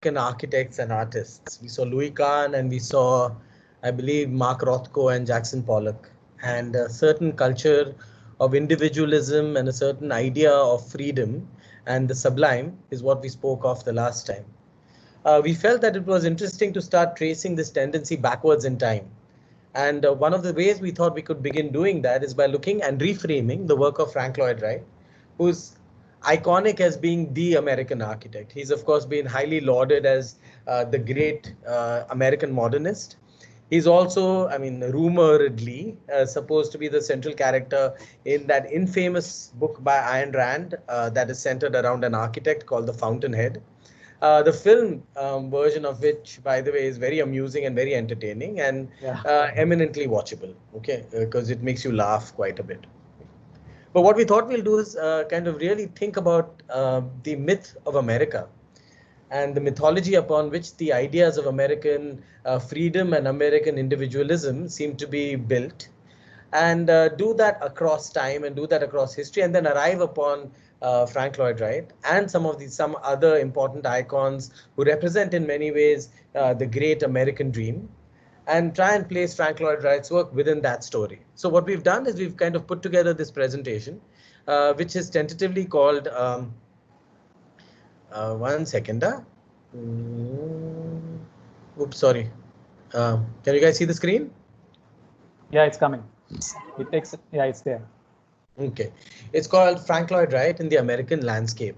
American architects and artists. We saw Louis Kahn and we saw, I believe, Mark Rothko and Jackson Pollock, and a certain culture of individualism and a certain idea of freedom and the sublime is what we spoke of the last time. We felt that it was interesting to start tracing this tendency backwards in time. And one of the ways we thought we could begin doing that is by looking and reframing the work of Frank Lloyd Wright, who's iconic as being the American architect. He's, of course, been highly lauded as the great American modernist. He's also, I mean, rumoredly supposed to be the central character in that infamous book by Ayn Rand that is centered around an architect called The Fountainhead. The film version of which, by the way, is very amusing and very entertaining and eminently watchable, okay, because it makes you laugh quite a bit. But what we thought we'll do is kind of really think about the myth of America and the mythology upon which the ideas of American freedom and American individualism seem to be built, and do that across time and do that across history, and then arrive upon Frank Lloyd Wright and some other important icons who represent in many ways the great American dream, and try and place Frank Lloyd Wright's work within that story. So what we've done is we've kind of put together this presentation, which is tentatively called, one second. Oops, sorry. Can you guys see the screen? Yeah, it's coming. It takes, yeah, it's there. Okay. It's called Frank Lloyd Wright in the American Landscape.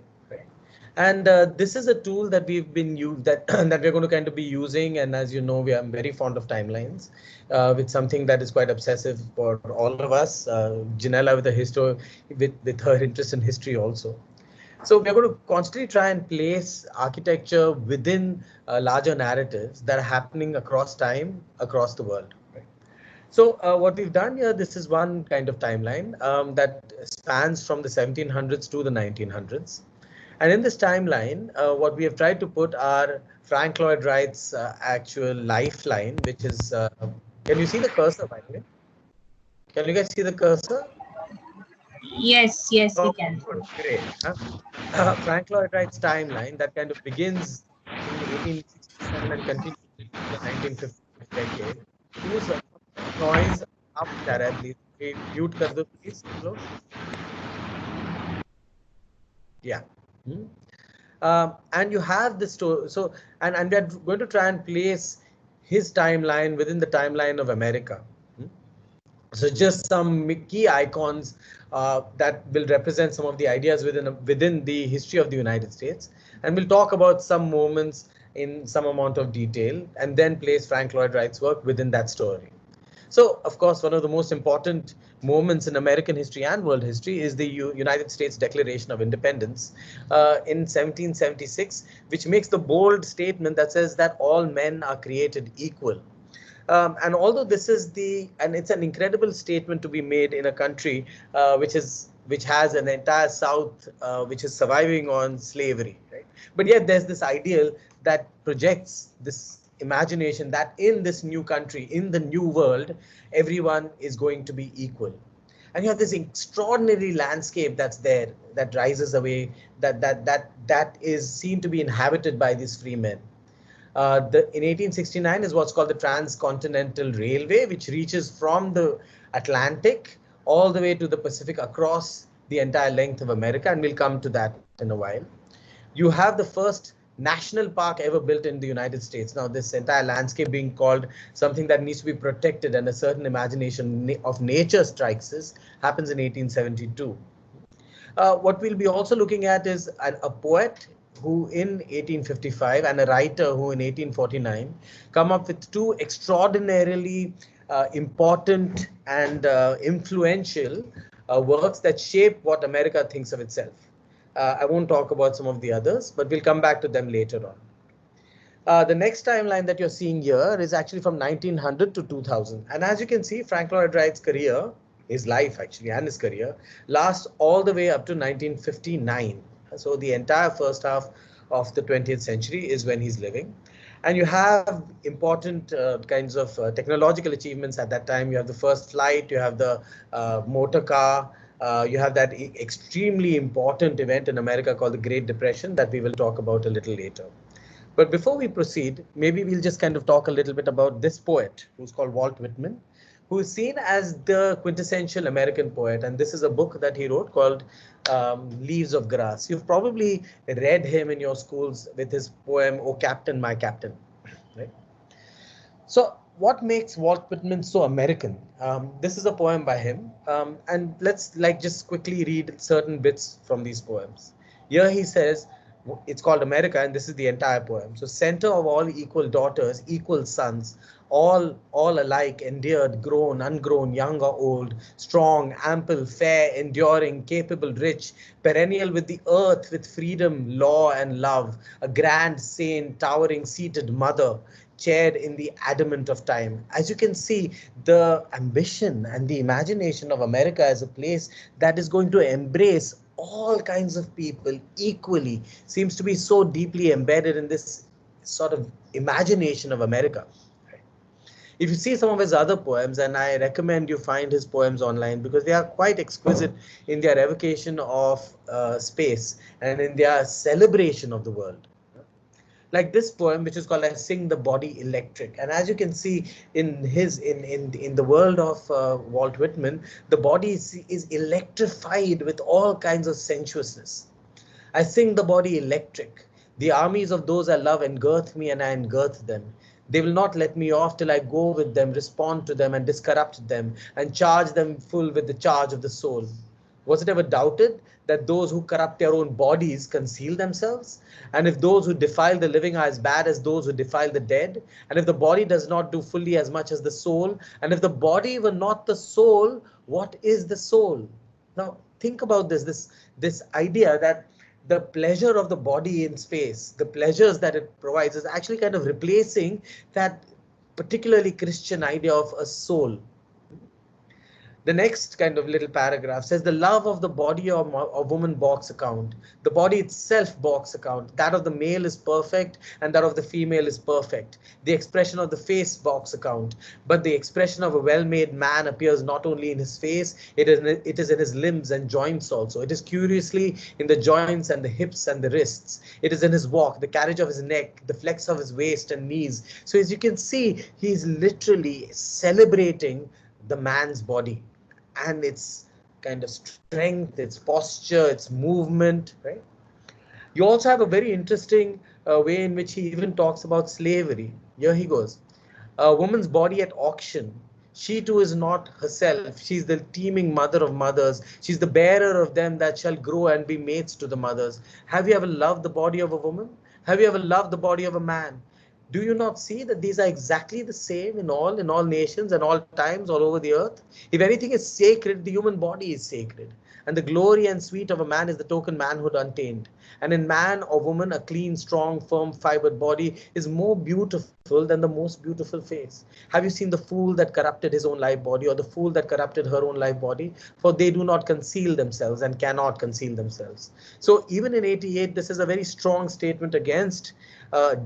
And this is a tool that we've been that we're going to kind of be using. And as you know, we are very fond of timelines, with something that is quite obsessive for all of us. Janella with with her interest in history also. So we're going to constantly try and place architecture within larger narratives that are happening across time, across the world. So what we've done here, this is one kind of timeline that spans from the 1700s to the 1900s. And in this timeline, what we have tried to put are Frank Lloyd Wright's actual lifeline, which is, can you see the cursor, by the way? Can you guys see the cursor? Yes, yes, we can. Great. Frank Lloyd Wright's timeline that kind of begins in 1867 and continues in the 1950s decade. Whose noise up there, please? Mute kar do, please. Yeah. And you have this story. So, and we're going to try and place his timeline within the timeline of America. So just some key icons that will represent some of the ideas within the history of the United States. And we'll talk about some moments in some amount of detail and then place Frank Lloyd Wright's work within that story. So, of course, one of the most important moments in American history and world history is the United States Declaration of Independence in 1776, which makes the bold statement that says that all men are created equal. And although this is it's an incredible statement to be made in a country which has an entire South which is surviving on slavery, right? But yet there's this ideal that projects this imagination that in this new country, in the new world, everyone is going to be equal. And you have this extraordinary landscape that's there, that rises away, that is seen to be inhabited by these free men. In 1869 is what's called the Transcontinental Railway, which reaches from the Atlantic all the way to the Pacific across the entire length of America, and we'll come to that in a while. You have the first national park ever built in the United States. Now, this entire landscape being called something that needs to be protected and a certain imagination of nature strikes us happens in 1872. What we'll be also looking at is a poet who in 1855 and a writer who in 1849 come up with two extraordinarily important and influential works that shape what America thinks of itself. I won't talk about some of the others, but we'll come back to them later on. The next timeline that you're seeing here is actually from 1900 to 2000. And as you can see, Frank Lloyd Wright's career, his life actually, and his career, lasts all the way up to 1959. So the entire first half of the 20th century is when he's living. And you have important kinds of technological achievements at that time. You have the first flight, you have the motor car, you have that extremely important event in America called the Great Depression that we will talk about a little later. But before we proceed, maybe we'll just kind of talk a little bit about this poet who's called Walt Whitman, who is seen as the quintessential American poet. And this is a book that he wrote called Leaves of Grass. You've probably read him in your schools with his poem, "Oh Captain, My Captain." Right? So what makes Walt Whitman so American? This is a poem by him. And let's just quickly read certain bits from these poems. Here he says, it's called America, and this is the entire poem. So center of all equal daughters, equal sons, all alike, endeared, grown, ungrown, young or old, strong, ample, fair, enduring, capable, rich, perennial with the earth, with freedom, law, and love, a grand saint, towering, seated mother, chaired in the adamant of time. As you can see, the ambition and the imagination of America as a place that is going to embrace all kinds of people equally seems to be so deeply embedded in this sort of imagination of America. If you see some of his other poems, and I recommend you find his poems online because they are quite exquisite in their evocation of space and in their celebration of the world. Like this poem, which is called "I Sing the Body Electric." And as you can see in the world of Walt Whitman, the body is electrified with all kinds of sensuousness. I sing the body electric. The armies of those I love engirth me, and I engirth them. They will not let me off till I go with them, respond to them, and discorrupt them, and charge them full with the charge of the soul. Was it ever doubted that those who corrupt their own bodies conceal themselves? And if those who defile the living are as bad as those who defile the dead, and if the body does not do fully as much as the soul, and if the body were not the soul, what is the soul? Now think about this idea that the pleasure of the body in space, the pleasures that it provides, is actually kind of replacing that particularly Christian idea of a soul. The next kind of little paragraph says the love of the body of woman box account. The body itself box account. That of the male is perfect and that of the female is perfect. The expression of the face box account. But the expression of a well-made man appears not only in his face, it is in his limbs and joints also. It is curiously in the joints and the hips and the wrists. It is in his walk, the carriage of his neck, the flex of his waist and knees. So as you can see, he's literally celebrating the man's body and its kind of strength, its posture, its movement, right? You also have a very interesting way in which he even talks about slavery. Here he goes. A woman's body at auction. She too is not herself. She's the teeming mother of mothers. She's the bearer of them that shall grow and be mates to the mothers. Have you ever loved the body of a woman? Have you ever loved the body of a man? Do you not see that these are exactly the same in all nations and all times all over the earth? If anything is sacred, the human body is sacred. And the glory and sweet of a man is the token manhood untainted. And in man or woman, a clean, strong, firm, fibered body is more beautiful than the most beautiful face. Have you seen the fool that corrupted his own life body, or the fool that corrupted her own life body? For they do not conceal themselves and cannot conceal themselves. So even in 88, this is a very strong statement against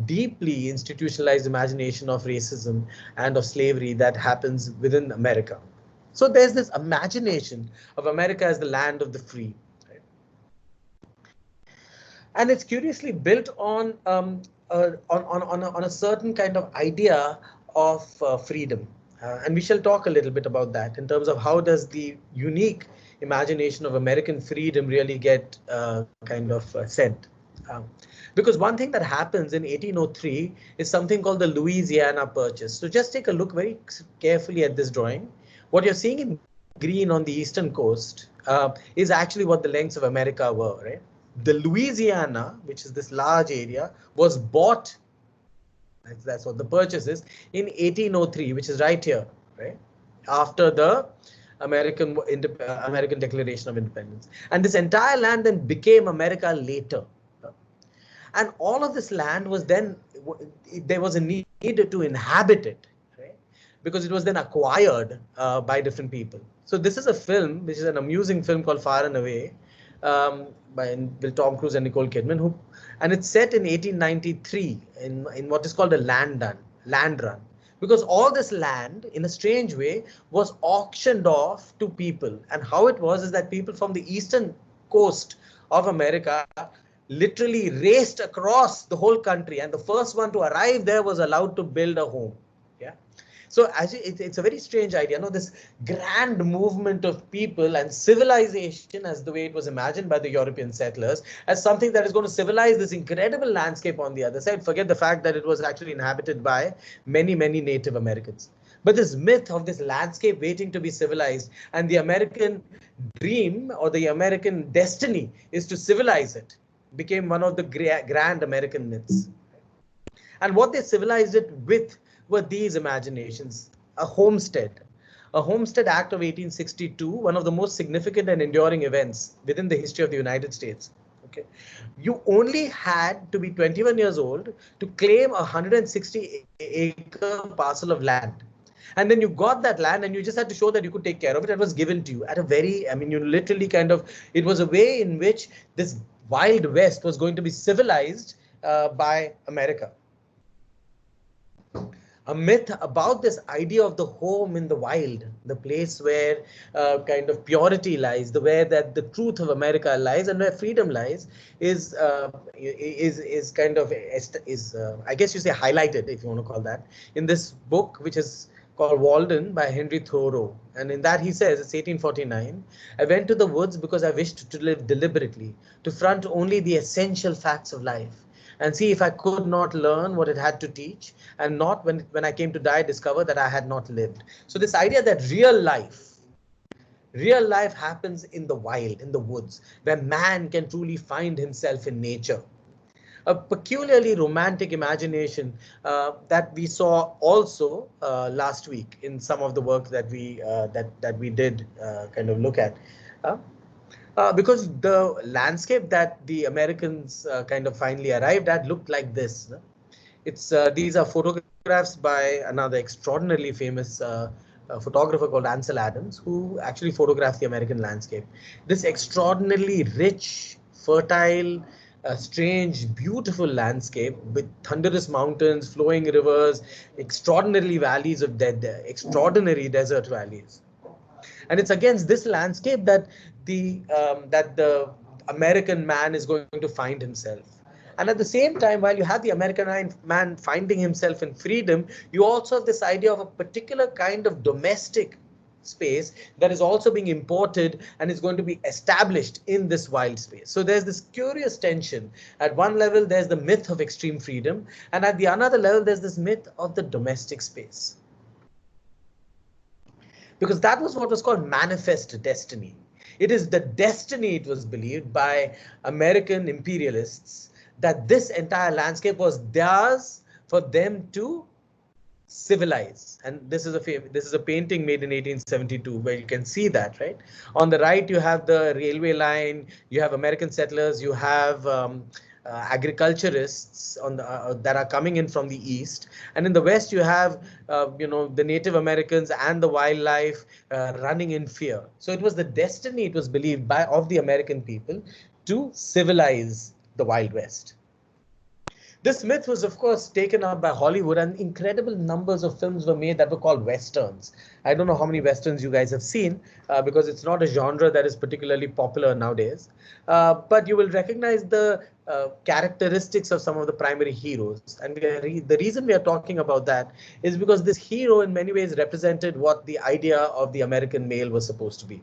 deeply institutionalized imagination of racism and of slavery that happens within America. So there's this imagination of America as the land of the free. Right? And it's curiously built on a certain kind of idea of freedom. And we shall talk a little bit about that in terms of how does the unique imagination of American freedom really get sent. Because one thing that happens in 1803 is something called the Louisiana Purchase. So just take a look very carefully at this drawing. What you're seeing in green on the eastern coast is actually what the lengths of America were, right? The Louisiana, which is this large area, was bought, that's what the purchase is, in 1803, which is right here, right? After the American Declaration of Independence. And this entire land then became America later. And all of this land was then, there was a need to inhabit it, right? Because it was then acquired by different people. So this is a film, which is an amusing film called Far and Away, by Tom Cruise and Nicole Kidman, and it's set in 1893 in what is called a land run. Because all this land, in a strange way, was auctioned off to people. And how it was is that people from the eastern coast of America literally raced across the whole country, and the first one to arrive there was allowed to build a home. Yeah. So it's a very strange idea, no? This grand movement of people and civilization, as the way it was imagined by the European settlers, as something that is going to civilize this incredible landscape on the other side. Forget the fact that it was actually inhabited by many, many Native Americans. But this myth of this landscape waiting to be civilized, and the American dream or the American destiny is to civilize it, became one of the grand American myths. And what they civilized it with were these imaginations. A Homestead. A Homestead Act of 1862, one of the most significant and enduring events within the history of the United States. Okay. You only had to be 21 years old to claim a 160-acre parcel of land. And then you got that land and you just had to show that you could take care of it. It was given to you at a very, I mean, you literally kind of, it was a way in which this Wild West was going to be civilized by America. A myth about this idea of the home in the wild, the place where kind of purity lies, the where that the truth of America lies, and where freedom lies, is kind of I guess you say highlighted, if you want to call that, in this book, which is called Walden by Henry Thoreau. And in that he says, it's 1849, I went to the woods because I wished to live deliberately, to front only the essential facts of life, and see if I could not learn what it had to teach, and not when I came to die, discover that I had not lived. So this idea that real life happens in the wild, in the woods, where man can truly find himself in nature. A peculiarly romantic imagination that we saw also last week in some of the work that we did kind of look at. Because the landscape that the Americans kind of finally arrived at looked like this. It's these are photographs by another extraordinarily famous photographer called Ansel Adams, who actually photographed the American landscape. This extraordinarily rich, fertile, strange, beautiful landscape with thunderous mountains, flowing rivers, extraordinary valleys of extraordinary desert valleys. And it's against this landscape that the American man is going to find himself. And at the same time, while you have the American man finding himself in freedom, you also have this idea of a particular kind of domestic space that is also being imported and is going to be established in this wild space. So there's this curious tension. At one level, there's the myth of extreme freedom, and at the another level, there's this myth of the domestic space. Because that was what was called manifest destiny. It is the destiny, it was believed by American imperialists, that this entire landscape was theirs for them to civilize. And this is a painting made in 1872 where you can see that, right? On the right, you have the railway line, you have American settlers, you have agriculturists on the, that are coming in from the east, and in the west you have the Native Americans and the wildlife running in fear. So it was the destiny, it was believed of the American people to civilize the Wild West. This myth was, of course, taken up by Hollywood, and incredible numbers of films were made that were called westerns. I don't know how many westerns you guys have seen because it's not a genre that is particularly popular nowadays. But you will recognize the characteristics of some of the primary heroes. And the reason we are talking about that is because this hero in many ways represented what the idea of the American male was supposed to be.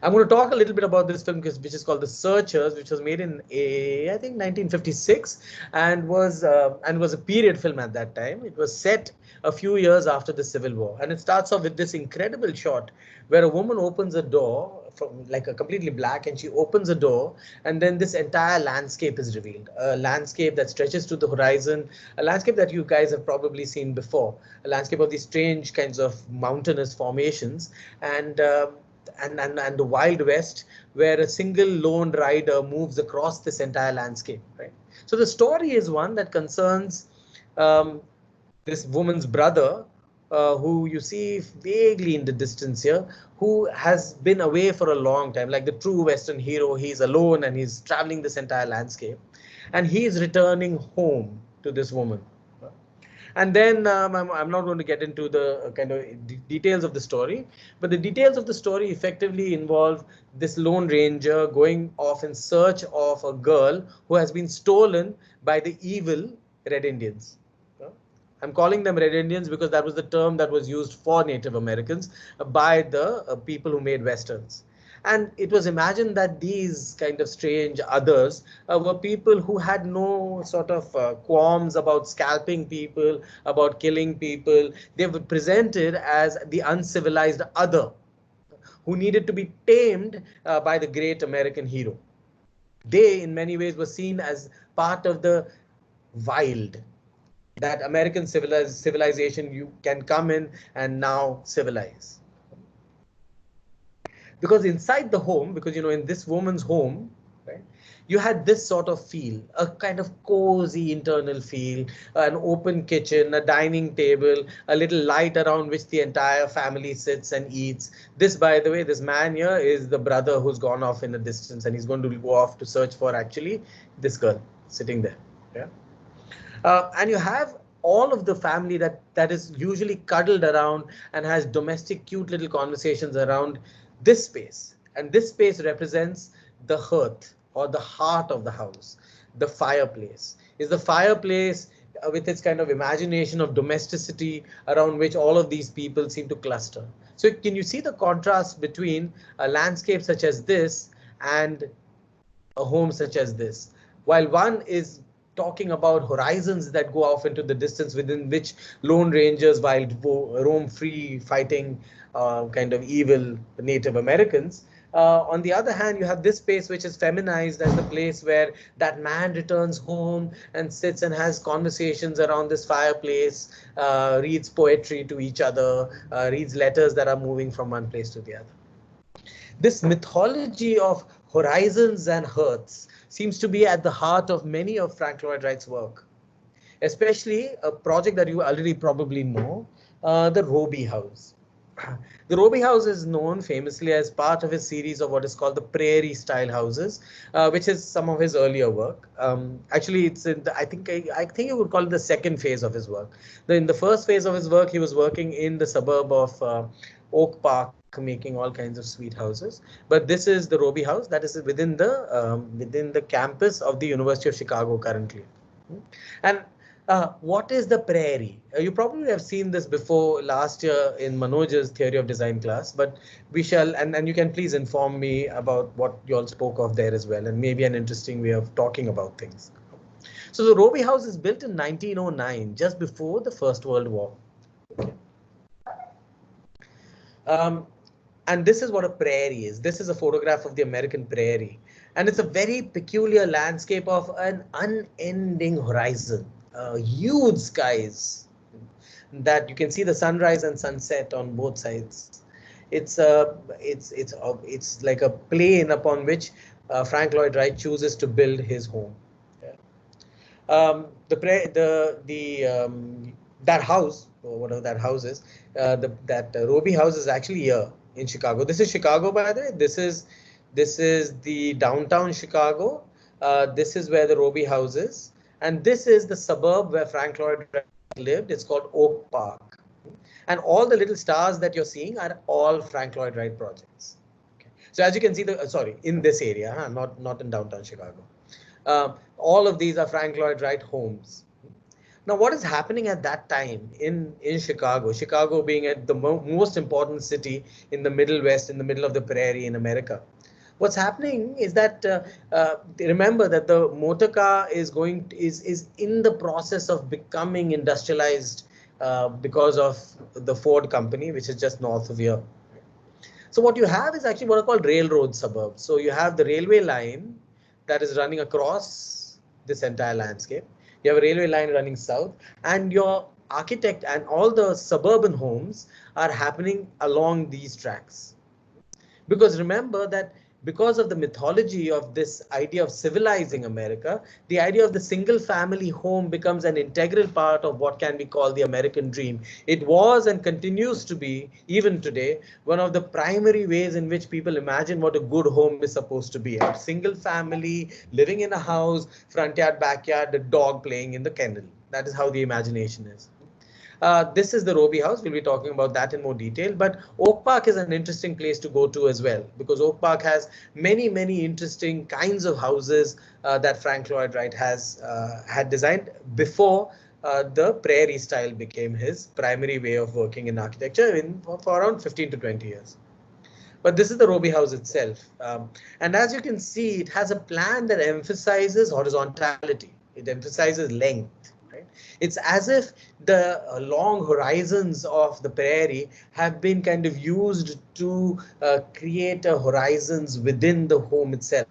I'm going to talk a little bit about this film, which is called The Searchers, which was made in I think 1956, and was a period film at that time. It was set a few years after the Civil War, and it starts off with this incredible shot where a woman opens a door from like a completely black, and she opens a door, and then this entire landscape is revealed. A landscape that stretches to the horizon, a landscape that you guys have probably seen before, a landscape of these strange kinds of mountainous formations, and the Wild West, where a single lone rider moves across this entire landscape, right? So the story is one that concerns this woman's brother, who you see vaguely in the distance here, who has been away for a long time, like the true Western hero. He's alone and he's traveling this entire landscape, and he is returning home to this woman. And then I'm not going to get into the kind of details of the story, but the details of the story effectively involve this Lone Ranger going off in search of a girl who has been stolen by the evil Red Indians. I'm calling them Red Indians because that was the term that was used for Native Americans by the people who made Westerns. And it was imagined that these kind of strange others were people who had no sort of qualms about scalping people, about killing people. They were presented as the uncivilized other who needed to be tamed by the great American hero. They, in many ways, were seen as part of the wild, that American civilization you can come in and now civilize. Because inside the home, because in this woman's home, right, you had this sort of feel, a kind of cozy internal feel, an open kitchen, a dining table, a little light around which the entire family sits and eats. This, by the way, this man here is the brother who's gone off in the distance, and he's going to go off to search for actually this girl sitting there. Yeah. And you have all of the family that is usually cuddled around and has domestic cute little conversations around this space. And this space represents the hearth or the heart of the house. The fireplace is the fireplace with its kind of imagination of domesticity around which all of these people seem to cluster. So can you see the contrast between a landscape such as this and a home such as this? While one is talking about horizons that go off into the distance within which Lone Rangers while roam free fighting kind of evil Native Americans. On the other hand, you have this space which is feminized as the place where that man returns home and sits and has conversations around this fireplace, reads poetry to each other, reads letters that are moving from one place to the other. This mythology of horizons and hearths seems to be at the heart of many of Frank Lloyd Wright's work, especially a project that you already probably know, the Roby House. The Roby House is known famously as part of his series of what is called the Prairie style houses, which is some of his earlier work. Actually, it's in I think you would call it the second phase of his work. In the first phase of his work, he was working in the suburb of Oak Park, making all kinds of sweet houses. But this is the Roby House that is within the campus of the University of Chicago currently. And what is the prairie? You probably have seen this before last year in Manoj's theory of design class, but we shall, and you can please inform me about what you all spoke of there as well, and maybe an interesting way of talking about things. So the Roby House is built in 1909, just before the First World War. Okay. And this is what a prairie is. This is a photograph of the American prairie. And it's a very peculiar landscape of an unending horizon, huge skies that you can see the sunrise and sunset on both sides. It's like a plane upon which Frank Lloyd Wright chooses to build his home. That house, or whatever that house is, that Roby House is actually here in Chicago. This is Chicago, by the way. This is the downtown Chicago. This is where the Roby House is, and this is the suburb where Frank Lloyd Wright lived. It's called Oak Park, and all the little stars that you're seeing are all Frank Lloyd Wright projects. Okay. So as you can see, in this area, not in downtown Chicago. All of these are Frank Lloyd Wright homes. Now, what is happening at that time in Chicago, Chicago being at the most important city in the Middle West, in the middle of the prairie in America? What's happening is that remember that the motor car is in the process of becoming industrialized because of the Ford company, which is just north of here. So what you have is actually what are called railroad suburbs. So you have the railway line that is running across this entire landscape. You have a railway line running south, and your architect and all the suburban homes are happening along these tracks. Because remember that because of the mythology of this idea of civilizing America, the idea of the single family home becomes an integral part of what can be called the American dream. It was and continues to be, even today, one of the primary ways in which people imagine what a good home is supposed to be. A single family, living in a house, front yard, backyard, the dog playing in the kennel. That is how the imagination is. This is the Roby House. We'll be talking about that in more detail. But Oak Park is an interesting place to go to as well, because Oak Park has many interesting kinds of houses that Frank Lloyd Wright had designed before the prairie style became his primary way of working in architecture for around 15 to 20 years. But this is the Roby House itself. And as you can see, it has a plan that emphasizes horizontality. It emphasizes length. Right? It's as if the long horizons of the prairie have been kind of used to create a horizons within the home itself.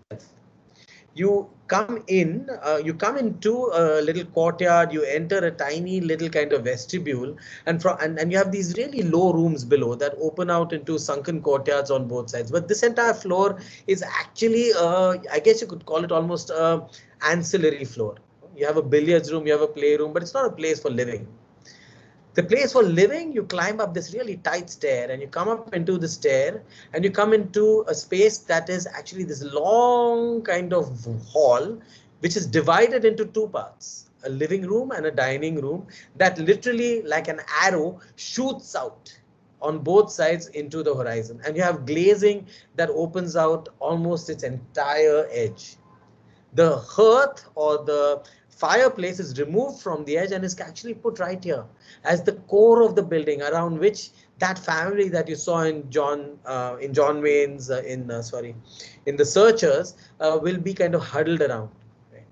You come into a little courtyard, you enter a tiny little kind of vestibule, and you have these really low rooms below that open out into sunken courtyards on both sides. But this entire floor is actually, I guess you could call it almost a ancillary floor. You have a billiards room, you have a playroom, but it's not a place for living. The place for living, you climb up this really tight stair and you come up into the stair and you come into a space that is actually this long kind of hall, which is divided into two parts, a living room and a dining room that literally like an arrow shoots out on both sides into the horizon. And you have glazing that opens out almost its entire edge. The hearth or the fireplace is removed from the edge and is actually put right here as the core of the building, around which that family that you saw in John Wayne's in The Searchers will be kind of huddled around. Right?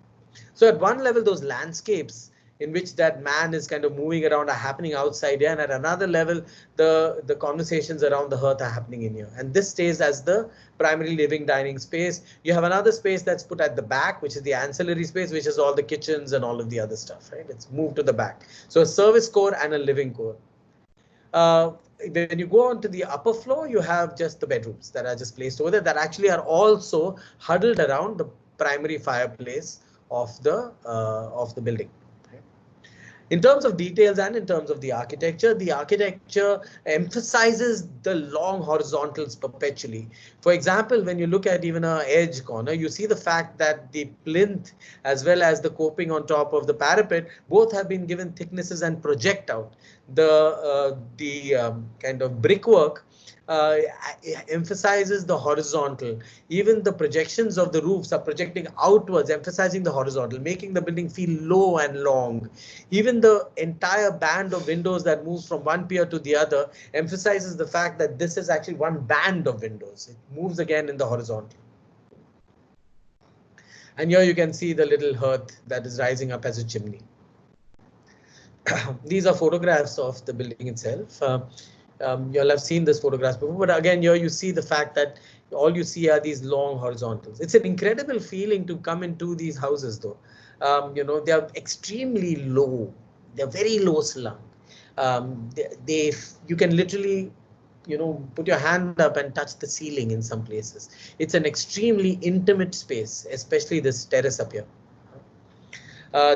So at one level, those landscapes in which that man is kind of moving around are happening outside here, and at another level, the conversations around the hearth are happening in here. And this stays as the primary living dining space. You have another space that's put at the back, which is the ancillary space, which is all the kitchens and all of the other stuff, right? It's moved to the back. So a service core and a living core. When you go on to the upper floor, you have just the bedrooms that are just placed over there that actually are also huddled around the primary fireplace of the building. In terms of details and in terms of the architecture emphasizes the long horizontals perpetually. For example, when you look at even an edge corner, you see the fact that the plinth as well as the coping on top of the parapet both have been given thicknesses and project out. The kind of brickwork emphasizes the horizontal. Even the projections of the roofs are projecting outwards, emphasizing the horizontal, making the building feel low and long. Even the entire band of windows that moves from one pier to the other emphasizes the fact that this is actually one band of windows. It moves again in the horizontal. And here you can see the little hearth that is rising up as a chimney. These are photographs of the building itself. You'll have seen this photograph before, but again, here you see the fact that all you see are these long horizontals. It's an incredible feeling to come into these houses, though. They are extremely low. They're very low slung. You can literally, put your hand up and touch the ceiling in some places. It's an extremely intimate space, especially this terrace up here.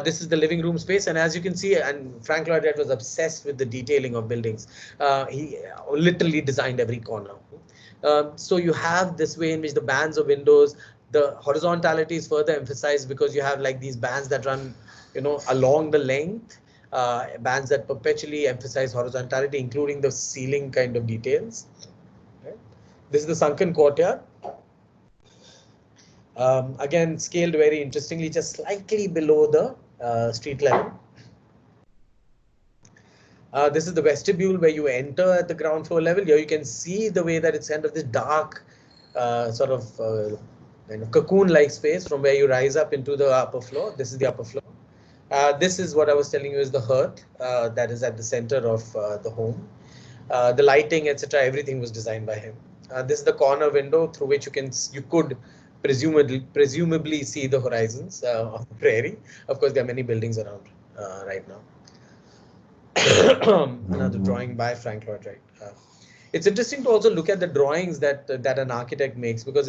This is the living room space, and as you can see, and Frank Lloyd Wright was obsessed with the detailing of buildings. He literally designed every corner. So you have this way in which the bands of windows, the horizontality is further emphasized because you have like these bands that run, along the length, bands that perpetually emphasize horizontality, including the ceiling kind of details. Right? This is the sunken courtyard. Again, scaled very interestingly, just slightly below the street level. This is the vestibule where you enter at the ground floor level. Here you can see the way that it's kind of this dark, kind of cocoon-like space from where you rise up into the upper floor. This is the upper floor. This is what I was telling you is the hearth that is at the center of the home. The lighting, etc., everything was designed by him. This is the corner window through which you could presumably see the horizons of the prairie. Of course, there are many buildings around right now. Another drawing by Frank Lloyd Wright. It's interesting to also look at the drawings that an architect makes, because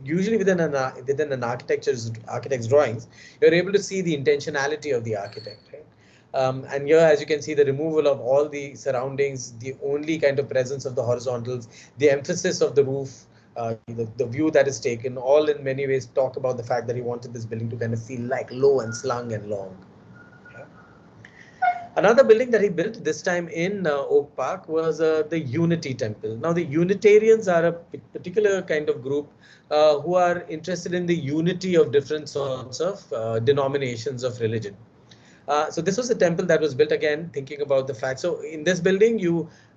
usually within an architect's drawings, you're able to see the intentionality of the architect. Right? And here, as you can see, the removal of all the surroundings, the only kind of presence of the horizontals, the emphasis of the roof, the view that is taken, all in many ways talk about the fact that he wanted this building to kind of feel like low and slung and long. Another building that he built this time in Oak Park was the Unity Temple. Now, the Unitarians are a particular kind of group who are interested in the unity of different sorts of denominations of religion. So this was a temple that was built again, thinking about the fact. So in this building,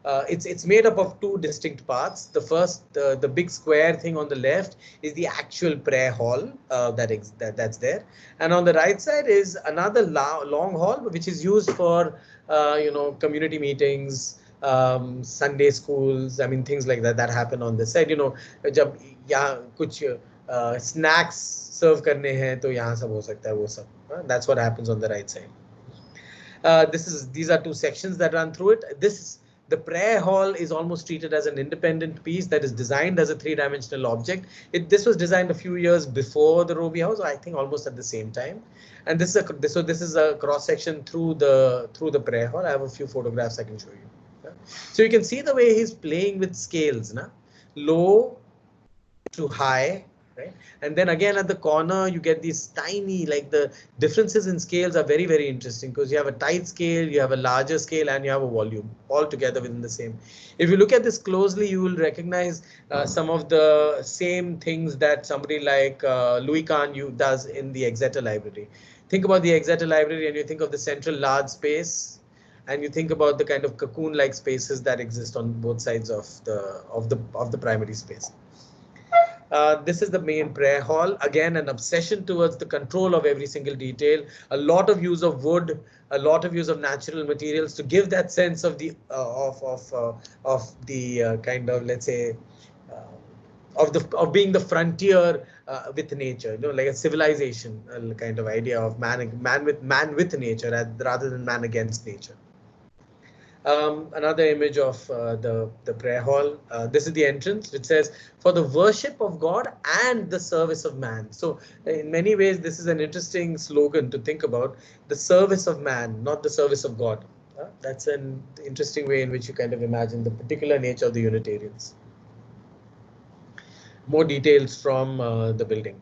it's made up of two distinct parts. The first, the big square thing on the left, is the actual prayer hall that's there, and on the right side is another long hall which is used for community meetings, Sunday schools. I mean things like that happen on this side. जब यहाँ कुछ snacks serve करने हैं तो यहाँ सब हो सकता है वो सब. That's what happens on the right side. These are two sections that run through it. The prayer hall is almost treated as an independent piece that is designed as a three-dimensional object. This was designed a few years before the Roby House, I think almost at the same time. And this is a cross section through the prayer hall. I have a few photographs I can show you. So you can see the way he's playing with scales, low to high. Right? And then again at the corner, you get these tiny, like the differences in scales are very, very interesting because you have a tight scale, you have a larger scale, and you have a volume all together within the same. If you look at this closely, you will recognize some of the same things that somebody like Louis Kahn does in the Exeter Library. Think about the Exeter Library and you think of the central large space, and you think about the kind of cocoon-like spaces that exist on both sides of the primary space. This is the main prayer hall. Again, an obsession towards the control of every single detail. A lot of use of wood, a lot of use of natural materials to give that sense of the kind of, let's say, of being the frontier with nature. Like a civilization kind of idea of man with nature rather than man against nature. Another image of the prayer hall. This is the entrance, which says, for the worship of God and the service of man. So in many ways, this is an interesting slogan to think about, the service of man, not the service of God. That's an interesting way in which you kind of imagine the particular nature of the Unitarians. More details from the building.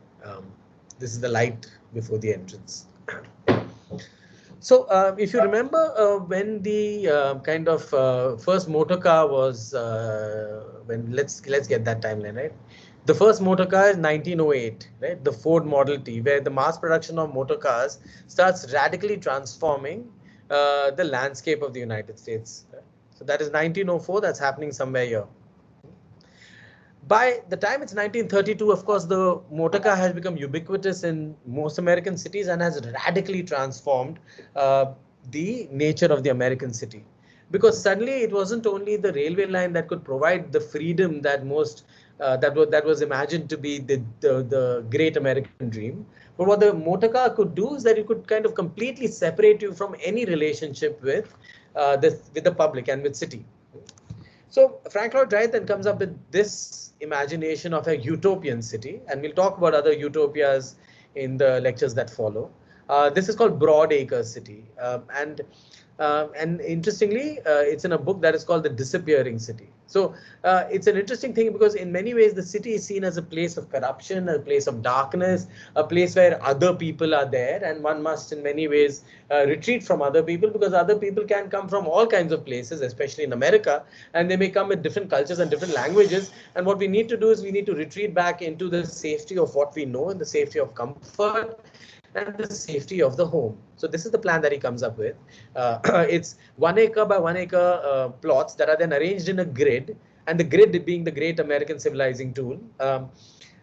This is the light before the entrance. So if you remember when the kind of first motor car was, let's get that timeline, right? The first motor car is 1908, right? The Ford Model T, where the mass production of motor cars starts radically transforming the landscape of the United States. Right? So that is 1904, that's happening somewhere here. By the time it's 1932, of course, the motor car has become ubiquitous in most American cities and has radically transformed the nature of the American city. Because suddenly it wasn't only the railway line that could provide the freedom that that was imagined to be the great American dream. But what the motor car could do is that it could kind of completely separate you from any relationship with the public and with city. So Frank Lloyd Wright then comes up with this imagination of a utopian city, and we'll talk about other utopias in the lectures that follow. This is called Broadacre City, and interestingly, it's in a book that is called The Disappearing City. So it's an interesting thing because in many ways the city is seen as a place of corruption, a place of darkness, a place where other people are there, and one must in many ways retreat from other people because other people can come from all kinds of places, especially in America, and they may come with different cultures and different languages. And what we need to do is we need to retreat back into the safety of what we know and the safety of comfort and the safety of the home. So this is the plan that he comes up with. It's 1 acre by 1 acre plots that are then arranged in a grid, and the grid being the great American civilizing tool.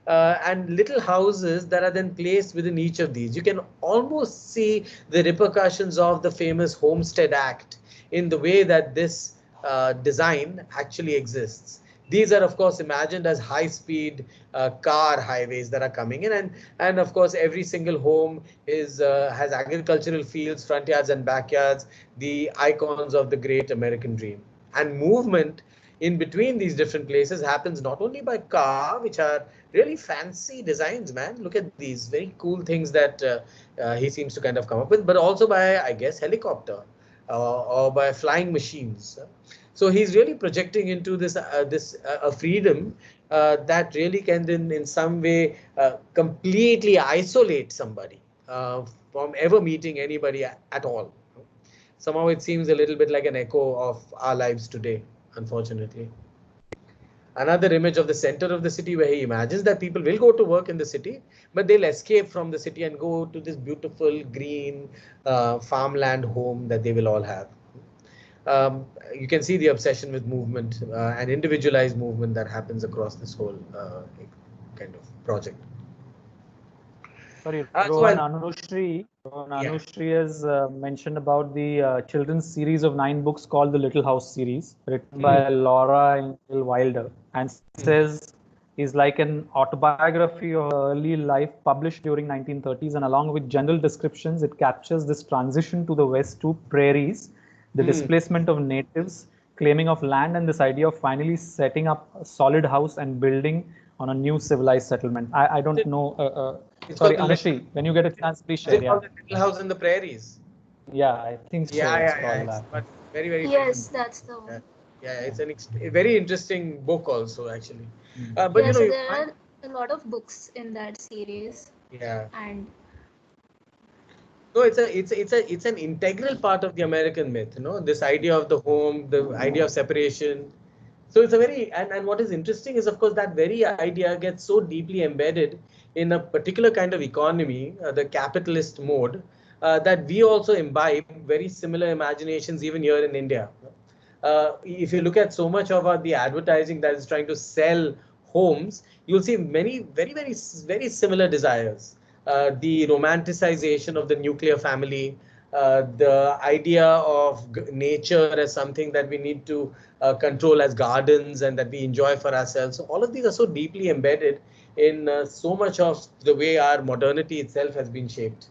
And little houses that are then placed within each of these. You can almost see the repercussions of the famous Homestead Act in the way that this design actually exists. These are, of course, imagined as high-speed car highways that are coming in, and of course, every single home has agricultural fields, front yards, and backyards, the icons of the great American dream. And movement in between these different places happens not only by car, which are really fancy designs, man. Look at these very cool things that he seems to kind of come up with, but also by, I guess, helicopter or by flying machines. So he's really projecting into this freedom that really can then in some way completely isolate somebody from ever meeting anybody at all. somehow it seems a little bit like an echo of our lives today, unfortunately. Another image of the center of the city where he imagines that people will go to work in the city, but they'll escape from the city and go to this beautiful green farmland home that they will all have. You can see the obsession with movement and individualized movement that happens across this whole kind of project. Sorry, So Rohan Anushri has mentioned about the children's series of 9 books called the Little House series, written by Laura Ingalls Wilder, and says is like an autobiography of early life published during 1930s, and along with general descriptions, it captures this transition to the west to prairies, the displacement of natives, claiming of land, and this idea of finally setting up a solid house and building on a new civilized settlement. I don't know. Sorry, Anushri, when you get a chance, please share. Is it called the Little House in the Prairies? Yeah, I think so. Yeah. It's very, very Yes, famous. that's the one. Yeah, it's a very interesting book also, actually. But Yeah, you know, so there are a lot of books in that series. yeah. And No, it's an integral part of the American myth, you know, this idea of the home, the idea of separation. So it's a very, and what is interesting is, of course, that very idea gets so deeply embedded in a particular kind of economy, the capitalist mode, that we also imbibe very similar imaginations even here in India. If you look at so much of the advertising that is trying to sell homes, you'll see many very similar desires. The romanticization of the nuclear family, the idea of nature as something that we need to control as gardens and that we enjoy for ourselves. So all of these are so deeply embedded in so much of the way our modernity itself has been shaped.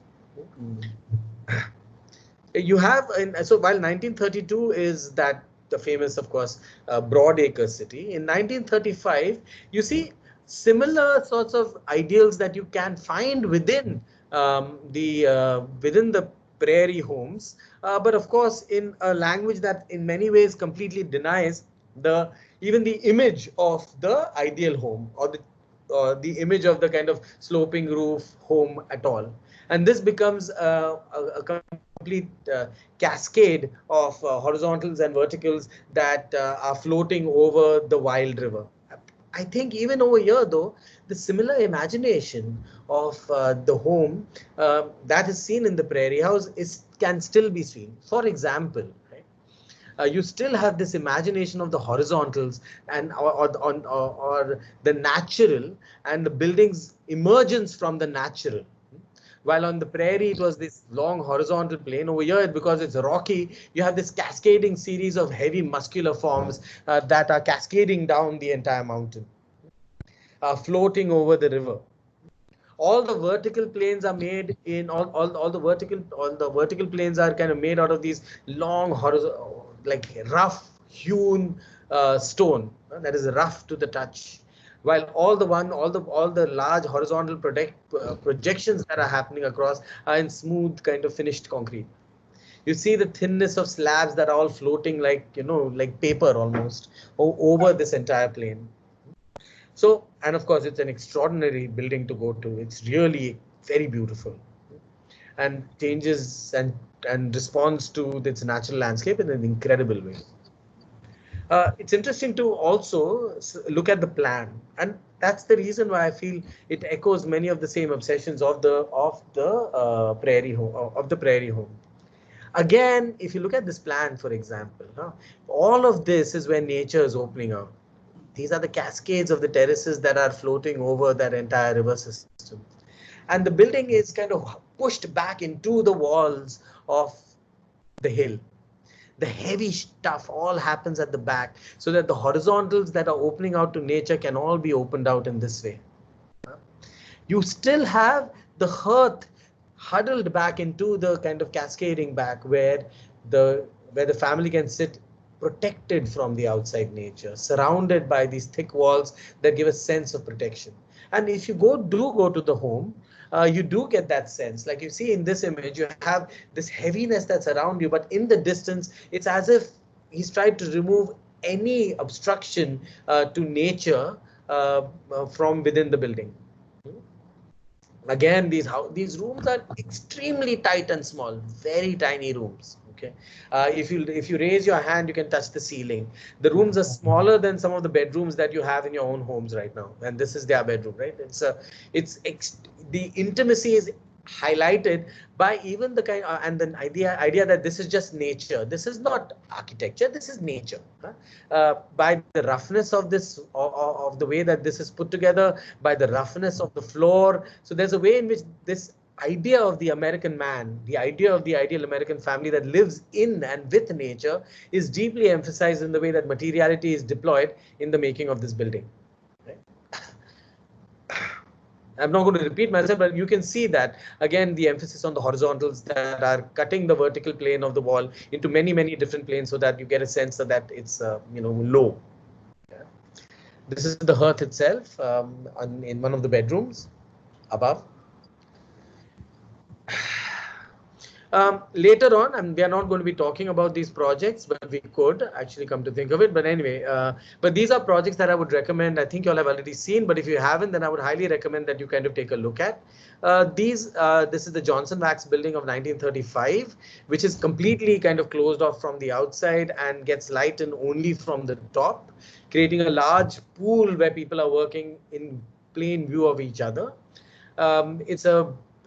You have, so while 1932 is that the famous, of course, Broadacre city, in 1935, you see similar sorts of ideals that you can find within within the prairie homes, but of course in a language that in many ways completely denies the even the image of the ideal home or the image of the kind of sloping roof home at all. And this becomes a complete cascade of horizontals and verticals that are floating over the wild river. I think even over here, though, the similar imagination of the home that is seen in the prairie house can still be seen. For example, you still have this imagination of the horizontals and or the natural and the building's emergence from the natural. While on the prairie, it was this long horizontal plane. Over here, because it's rocky, you have this cascading series of heavy muscular forms that are cascading down the entire mountain, floating over the river. All the vertical planes are made in all the vertical planes are kind of made out of these long horizontal, like rough hewn stone that is rough to the touch, while all the large horizontal projections that are happening across are in smooth kind of finished concrete. You see the thinness of slabs that are all floating like, you know, like paper almost over this entire plane. So, and of course, it's an extraordinary building to go to. It's really very beautiful and changes and responds to its natural landscape in an incredible way. It's interesting to also look at the plan, and that's the reason why I feel it echoes many of the same obsessions of the prairie home. Again, if you look at this plan, for example, all of this is where nature is opening out. These are the cascades of the terraces that are floating over that entire river system. And the building is kind of pushed back into the walls of the hill. The heavy stuff all happens at the back so that the horizontals that are opening out to nature can all be opened out in this way. You still have the hearth huddled back into the kind of cascading back where the family can sit protected from the outside nature, surrounded by these thick walls that give a sense of protection. And if you go to the home, you do get that sense. Like you see in this image, you have this heaviness that's around you, but in the distance, it's as if he's tried to remove any obstruction to nature from within the building. Again, these rooms are extremely tight and small, very tiny rooms. Okay, if you raise your hand, you can touch the ceiling. The rooms are smaller than some of the bedrooms that you have in your own homes right now, and this is their bedroom, right? The intimacy is highlighted by even the kind and the idea that this is just nature. This is not architecture. This is nature. Huh? By the roughness of this of the way that this is put together, by the roughness of the floor. So there's a way in which this idea of the American man, the idea of the ideal American family that lives in and with nature is deeply emphasized in the way that materiality is deployed in the making of this building. Right? I'm not going to repeat myself, but you can see that again, the emphasis on the horizontals that are cutting the vertical plane of the wall into many, many different planes so that you get a sense that it's, low. Yeah. This is the hearth itself in one of the bedrooms above. Later on, and we are not going to be talking about these projects, but we could actually come to think of it. But anyway, but these are projects that I would recommend. I think you all have already seen, but if you haven't, then I would highly recommend that you kind of take a look at. This is the Johnson Wax building of 1935, which is completely kind of closed off from the outside and gets light in only from the top, creating a large pool where people are working in plain view of each other.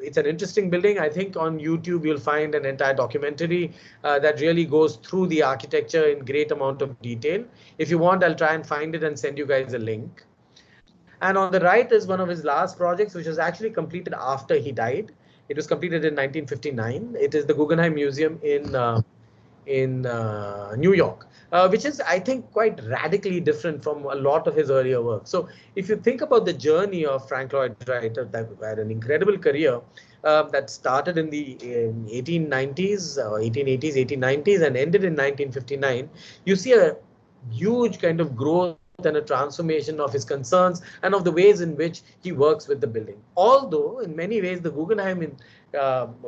It's an interesting building. I think on YouTube you'll find an entire documentary that really goes through the architecture in great amount of detail. If you want, I'll try and find it and send you guys a link. And on the right is one of his last projects, which was actually completed after he died. It was completed in 1959. It is the Guggenheim Museum in New York, which is, I think, quite radically different from a lot of his earlier work. So if you think about the journey of Frank Lloyd Wright, that had an incredible career that started in the 1890s, 1880s, 1890s, and ended in 1959, you see a huge kind of growth and a transformation of his concerns and of the ways in which he works with the building. Although in many ways the Guggenheim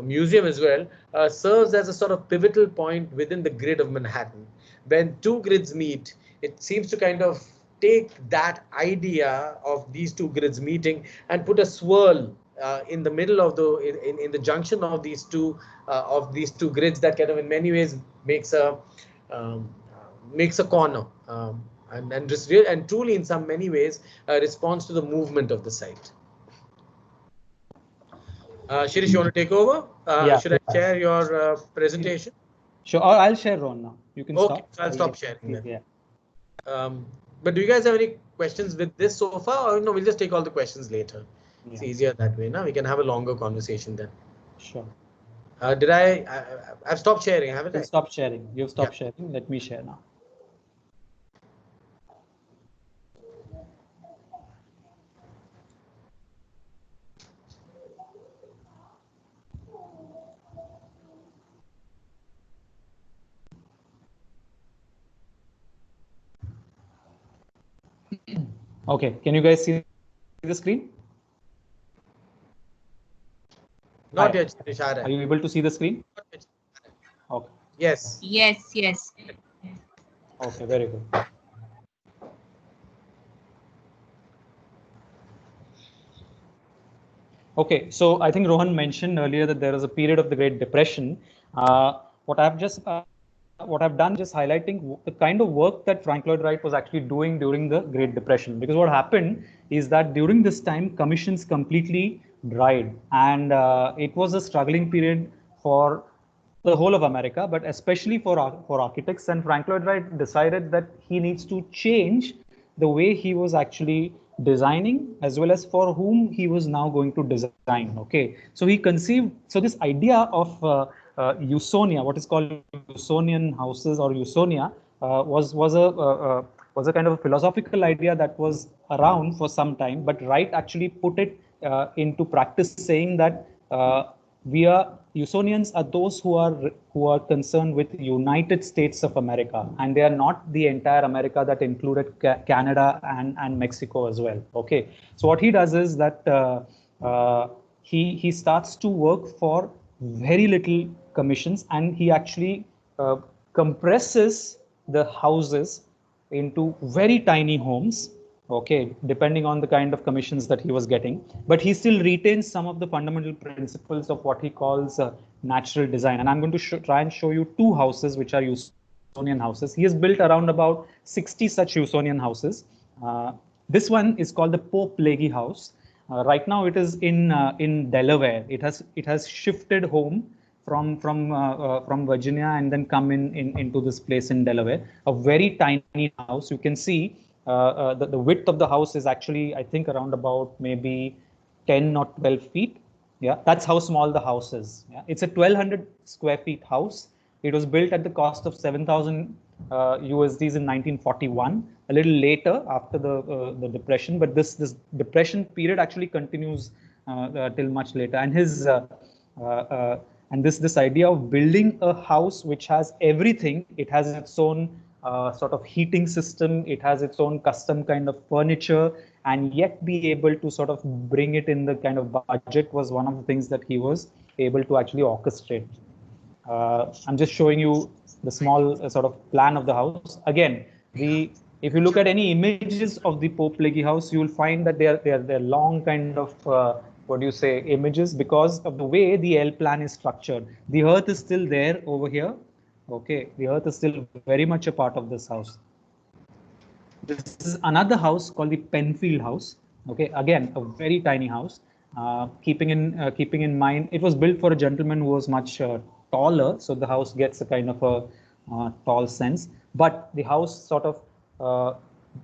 Museum as well serves as a sort of pivotal point within the grid of Manhattan. When two grids meet, it seems to kind of take that idea of these two grids meeting and put a swirl in the middle of in the junction of these two grids that kind of in many ways makes a corner. And truly in some many ways responds to the movement of the site. Shirish, you want to take over? Yeah. Should I share your presentation? Sure, or I'll share Ron now. You can Okay, stop. so I'll stop sharing then. Yeah. But do you guys have any questions with this so far, or no? We'll just take all the questions later. Yeah. It's easier that way. Now we can have a longer conversation then. Sure. I've stopped sharing, haven't I? Stop sharing. You've stopped sharing. Let me share now. Okay, can you guys see the screen? Not yet, Shirish. Are you able to see the screen? Okay. Yes. Yes, yes. Okay, very good. Okay, so I think Rohan mentioned earlier that there is a period of the Great Depression. What I've done just highlighting the kind of work that Frank Lloyd Wright was actually doing during the Great Depression. Because what happened is that during this time, commissions completely dried, and it was a struggling period for the whole of America, but especially for architects. And Frank Lloyd Wright decided that he needs to change the way he was actually designing, as well as for whom he was now going to design. Okay, so he conceived, so this idea of Usonia, what is called Usonian houses or Usonia, was a kind of a philosophical idea that was around for some time, but Wright actually put it into practice, saying that Usonians are those who are concerned with United States of America, and they are not the entire America that included Canada and Mexico as well. Okay, so what he does is that he starts to work for very little commissions, and he actually compresses the houses into very tiny homes. Okay, depending on the kind of commissions that he was getting, but he still retains some of the fundamental principles of what he calls natural design. And I'm going to try and show you two houses which are Usonian houses. He has built around about 60 such Usonian houses. This one is called the Pope Legge house. Right now it is in Delaware. It has shifted home from Virginia and then come into this place in Delaware. A very tiny house. You can see the width of the house is actually, I think, around about maybe 10 or 12 feet. Yeah, that's how small the house is. Yeah, it's a 1,200 square feet house. It was built at the cost of 7,000 USDs in 1941, a little later after the depression. But this depression period actually continues till much later. And his and this idea of building a house which has everything. It has its own sort of heating system. It has its own custom kind of furniture, and yet be able to sort of bring it in the kind of budget was one of the things that he was able to actually orchestrate. I'm just showing you the small sort of plan of the house. Again, if you look at any images of the Pope Legge house, you will find that they're long kind of what do you say, images, because of the way the L plan is structured. The earth is still there over here. Okay, the earth is still very much a part of this house. This is another house called the Penfield house. Okay, again, a very tiny house. Keeping in mind, it was built for a gentleman who was much taller, so the house gets a kind of a tall sense. But the house sort of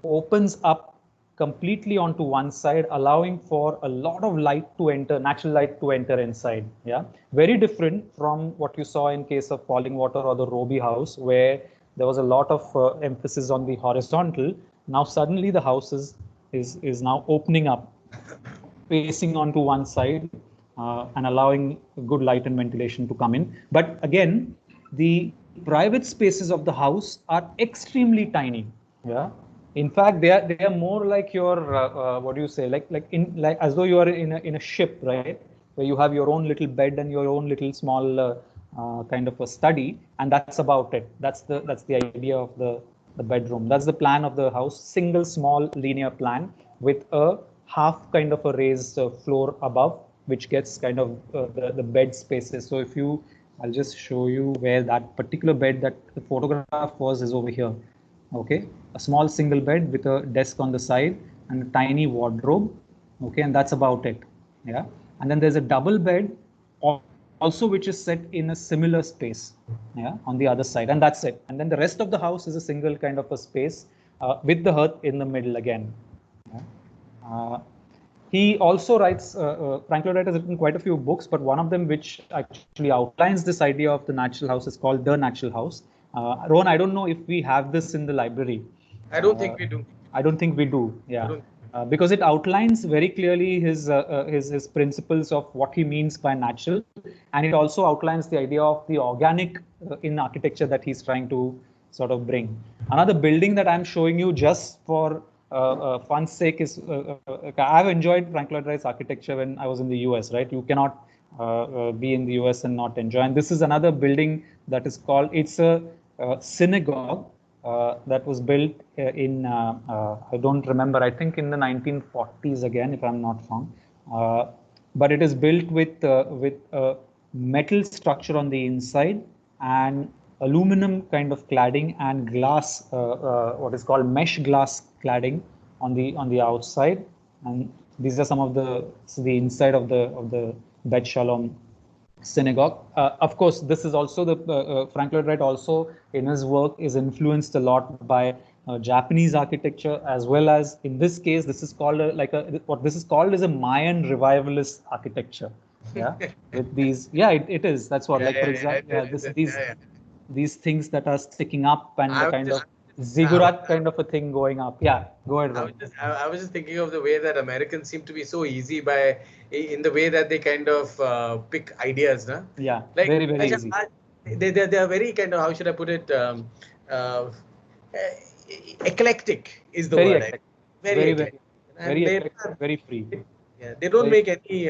opens up completely onto one side, allowing for a lot of light to enter, natural light to enter inside. Yeah, very different from what you saw in case of Fallingwater or the Roby house, where there was a lot of emphasis on the horizontal. Now suddenly the house is now opening up, facing onto one side and allowing good light and ventilation to come in. But again, the private spaces of the house are extremely tiny. Yeah. In fact, they are more like your what do you say, like as though you are in a ship, right, where you have your own little bed and your own little small kind of a study, and that's about it. That's the idea of the bedroom. That's the plan of the house. Single small linear plan with a half kind of a raised floor above, which gets kind of the bed spaces. So I'll just show you where that particular bed that the photograph was is over here. Okay, a small single bed with a desk on the side and a tiny wardrobe. Okay, and that's about it. Yeah, and then there's a double bed also, which is set in a similar space. Yeah, on the other side, and that's it. And then the rest of the house is a single kind of a space with the hearth in the middle again. Yeah. He also writes, Frank Lloyd Wright has written quite a few books, but one of them which actually outlines this idea of the natural house is called The Natural House. Rohan, I don't know if we have this in the library. I don't think we do. I don't think we do. Yeah, because it outlines very clearly his principles of what he means by natural, and it also outlines the idea of the organic in architecture that he's trying to sort of bring. Another building that I'm showing you just for fun's sake is I've enjoyed Frank Lloyd Wright's architecture when I was in the US. Right, you cannot be in the US and not enjoy. And this is another building that is called. It's a synagogue that was built in I don't remember. I think in the 1940s again, if I'm not wrong. But it is built with a metal structure on the inside and aluminum kind of cladding and glass, what is called mesh glass cladding on the outside. And these are some of the inside of the Bet Shalom synagogue. Of course, this is also the Frank Lloyd Wright also in his work is influenced a lot by Japanese architecture, as well as in this case, this is called what this is called is a Mayan revivalist architecture. Yeah, with these, it is. That's what, for example, these things that are sticking up and the kind of ziggurat kind of a thing going up. Yeah, go ahead. I was just thinking of the way that Americans seem to be so easy in the way that they kind of pick ideas, na? Yeah, like, very easy. They are very kind of, how should I put it, eclectic is the very word. Eclectic. Very eclectic, very free. Yeah, they don't make any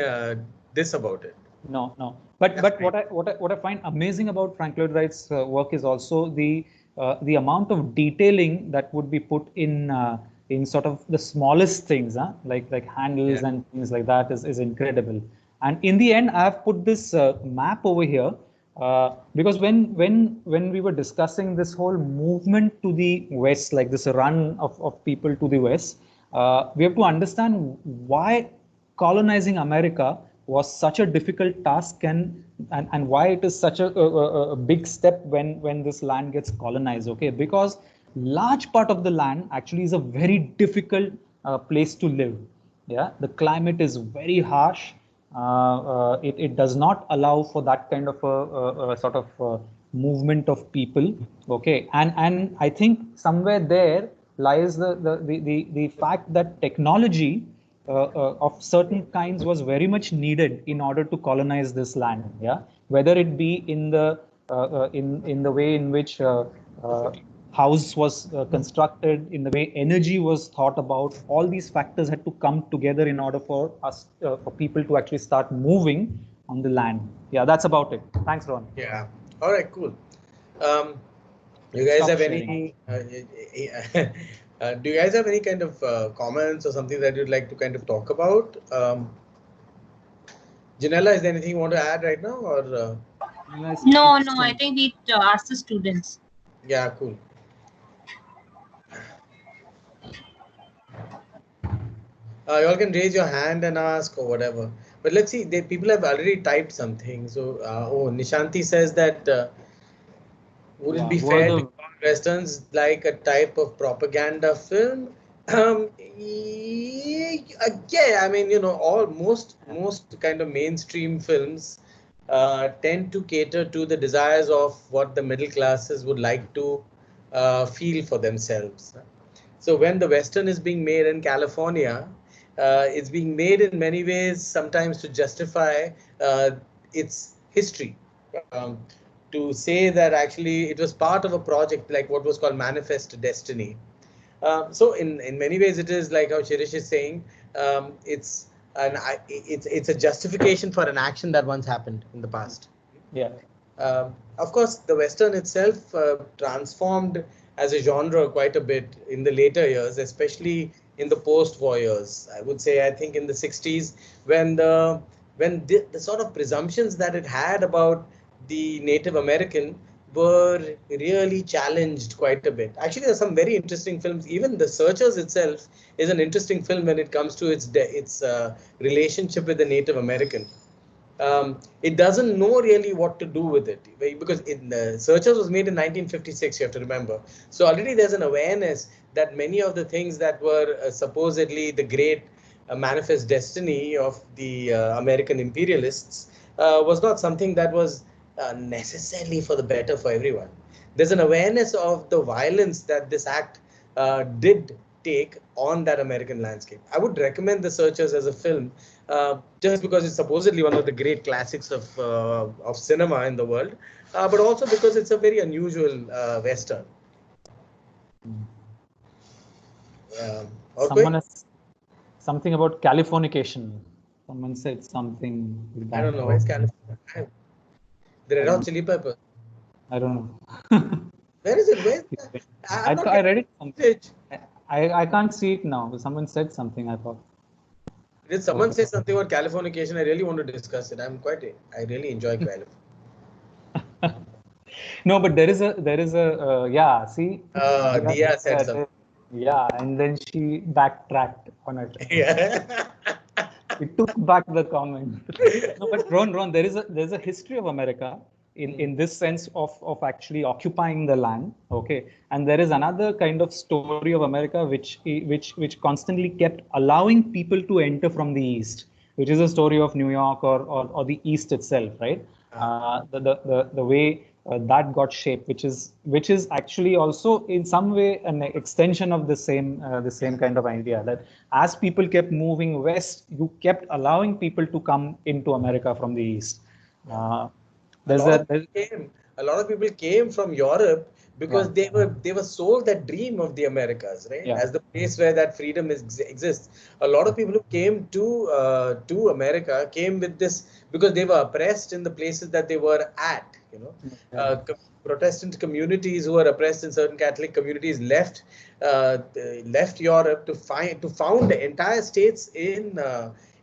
this about it. No. But what I find amazing about Frank Lloyd Wright's work is also the amount of detailing that would be put in sort of the smallest things, like handles and things like that is incredible. And in the end, I have put this map over here because when we were discussing this whole movement to the west, like this run of people to the west, we have to understand why colonizing America was such a difficult task and why it is such a big step when this land gets colonized. Okay, because large part of the land actually is a very difficult place to live. Yeah, the climate is very harsh. It does not allow for that kind of a sort of movement of people. Okay, and I think somewhere there lies the fact that technology of certain kinds was very much needed in order to colonize this land. Yeah, whether it be in the way in which house was constructed, in the way energy was thought about, all these factors had to come together in order for us, for people to actually start moving on the land. Yeah, that's about it. Thanks, Ron. Yeah. All right, cool. You guys Stop have sharing. any, do you guys have any kind of comments or something that you'd like to kind of talk about? Janella, is there anything you want to add right now or? No, I think we asked the students. Yeah, cool. You all can raise your hand and ask or whatever. But let's see, people have already typed something. So, oh, Nishanti says that would it be fair to call Westerns like a type of propaganda film? Yeah, I mean, most kind of mainstream films tend to cater to the desires of what the middle classes would like to feel for themselves. So when the Western is being made in California, it's being made in many ways sometimes to justify its history. To say that actually it was part of a project like what was called Manifest Destiny. So in many ways it is like how Shirish is saying, it's a justification for an action that once happened in the past. Yeah. Of course, the Western itself transformed as a genre quite a bit in the later years, especially in the post-war years. I would say, I think in the 60s, when the sort of presumptions that it had about the Native American were really challenged quite a bit. Actually, there's some very interesting films. Even The Searchers itself is an interesting film when it comes to its relationship with the Native American. It doesn't know really what to do with it because Searchers was made in 1956, you have to remember. So already there's an awareness that many of the things that were supposedly the great manifest destiny of the American imperialists was not something that was necessarily for the better for everyone. There's an awareness of the violence that this act did take on that American landscape. I would recommend The Searchers as a film just because it's supposedly one of the great classics of cinema in the world, but also because it's a very unusual Western. Someone has something about Californication. Someone said something. I don't know. Where's California? The Red Hot Chili Peppers. I don't know. Where is it? Where? I read it. I can't see it now. Someone said something, I thought. Did someone say something about Californication? I really want to discuss it. I really enjoy California. No, but there is a yeah. See. Dia said something. Yeah, and then she backtracked on it. Yeah. It took back the comment. No, but Ron, there's a history of America in this sense of actually occupying the land. Okay, and there is another kind of story of America which constantly kept allowing people to enter from the east, which is a story of New York or the east itself, right? The way that got shaped, which is actually also in some way an extension of the same kind of idea, that as people kept moving west, you kept allowing people to come into America from the east. A lot of people came from Europe because they were sold that dream of the Americas, right? Yeah. As the place where that freedom exists. A lot of people who came to America came with this because they were oppressed in the places that they were at. Protestant communities who were oppressed in certain Catholic communities left Europe to found entire states in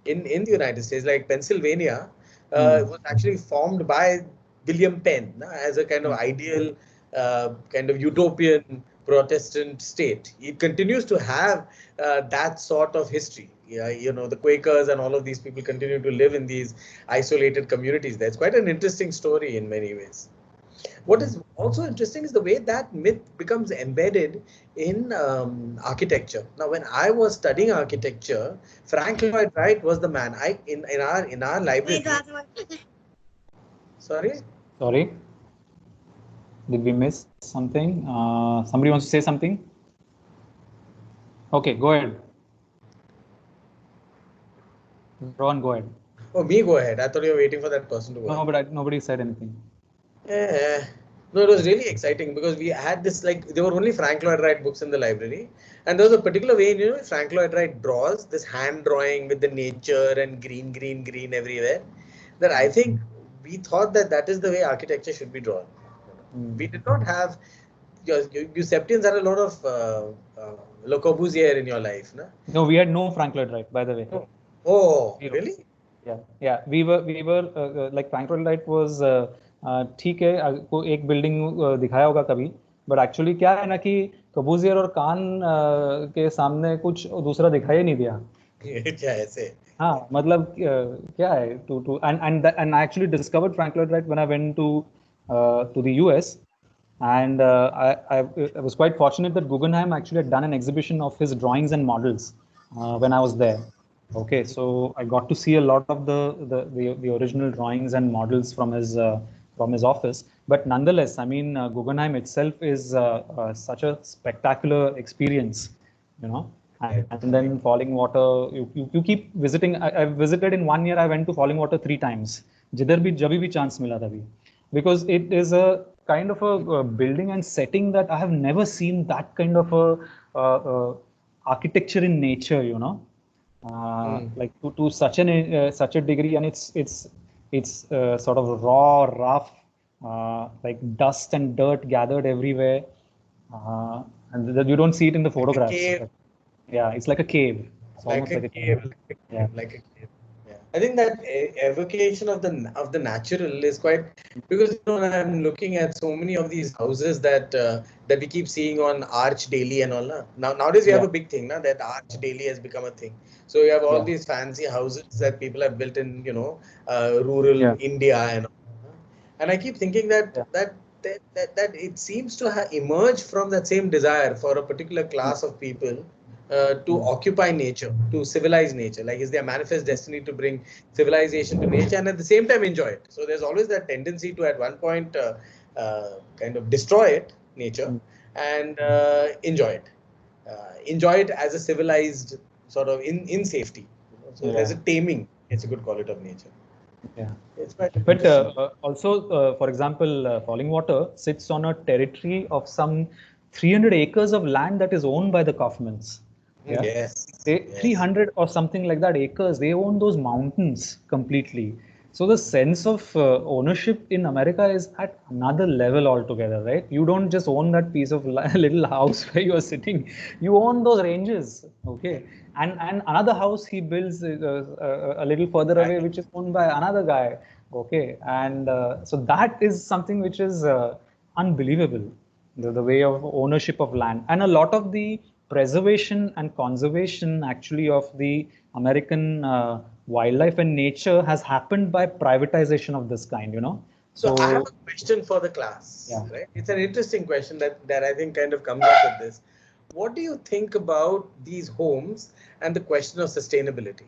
in the United States, like Pennsylvania, was actually formed by William Penn as a kind of ideal, kind of utopian Protestant state. It continues to have that sort of history. Yeah, you know, the Quakers and all of these people continue to live in these isolated communities. That's quite an interesting story in many ways. What is also interesting is the way that myth becomes embedded in architecture. Now, when I was studying architecture, Frank Lloyd Wright was the man. In our library. Sorry. Sorry. Did we miss something? Somebody wants to say something? Okay, go ahead. Ron, go ahead. Oh, me go ahead. I thought you were waiting for that person to go. No, but nobody said anything. No, it was really exciting because we had this, like, there were only Frank Lloyd Wright books in the library. And there was a particular way, you know, Frank Lloyd Wright draws this hand drawing with the nature and green, green, green everywhere. That I think we thought that that is the way architecture should be drawn. We did not have, you Septians had a lot of Le Corbusier in your life, no? No, we had no Frank Lloyd Wright, by the way. Oh, really? Yeah. We were like Frank Lloyd Wright was ठीक है आपको एक building दिखाया होगा कभी, but actually क्या है ना कि कबूजियर और कान के सामने कुछ दूसरा दिखाई नहीं दिया. क्या ऐसे? हाँ, मतलब क्या है to and I actually discovered Frank Lloyd Wright when I went to the US, and I was quite fortunate that Guggenheim actually had done an exhibition of his drawings and models when I was there. Okay, so I got to see a lot of the original drawings and models from his office. But nonetheless, I mean, Guggenheim itself is such a spectacular experience, you know. And then Falling Water, you keep visiting. I visited in 1 year. I went to Falling Water 3 times. Jidhar bhi jabhi bhi chance mila tha bhi, because it is a kind of a building and setting that I have never seen that kind of a architecture in nature, you know. Like to such a degree, and it's sort of raw, rough, like dust and dirt gathered everywhere, and that you don't see it in the photographs. Like yeah, it's like a cave. It's like a cave. Yeah, like a cave. Yeah. I think that evocation of the natural is quite, because you know, I'm looking at so many of these houses that that we keep seeing on Arch Daily and all. Nowadays we have a big thing now that Arch Daily has become a thing. So you have all these fancy houses that people have built in, you know, rural India and all. And I keep thinking that it seems to have emerged from that same desire for a particular class of people to occupy nature, to civilize nature. Like, is their manifest destiny to bring civilization to nature and at the same time enjoy it. So there's always that tendency to at one point kind of destroy it, nature, and enjoy it. Enjoy it as a civilized sort of in safety. So there's a taming, it's a good quality of nature. Yeah. But also, for example, Falling Water sits on a territory of some 300 acres of land that is owned by the Kaufmans. Yeah? Yes. 300 or something like that acres. They own those mountains completely. So the sense of ownership in America is at another level altogether, right? You don't just own that piece of little house where you are sitting. You own those ranges, okay? And another house he builds a little further away, which is owned by another guy, okay? And so that is something which is unbelievable, the way of ownership of land. And a lot of the preservation and conservation actually of the American wildlife and nature has happened by privatization of this kind, you know. So I have a question for the class, right? It's an interesting question that I think kind of comes up with this. What do you think about these homes and the question of sustainability?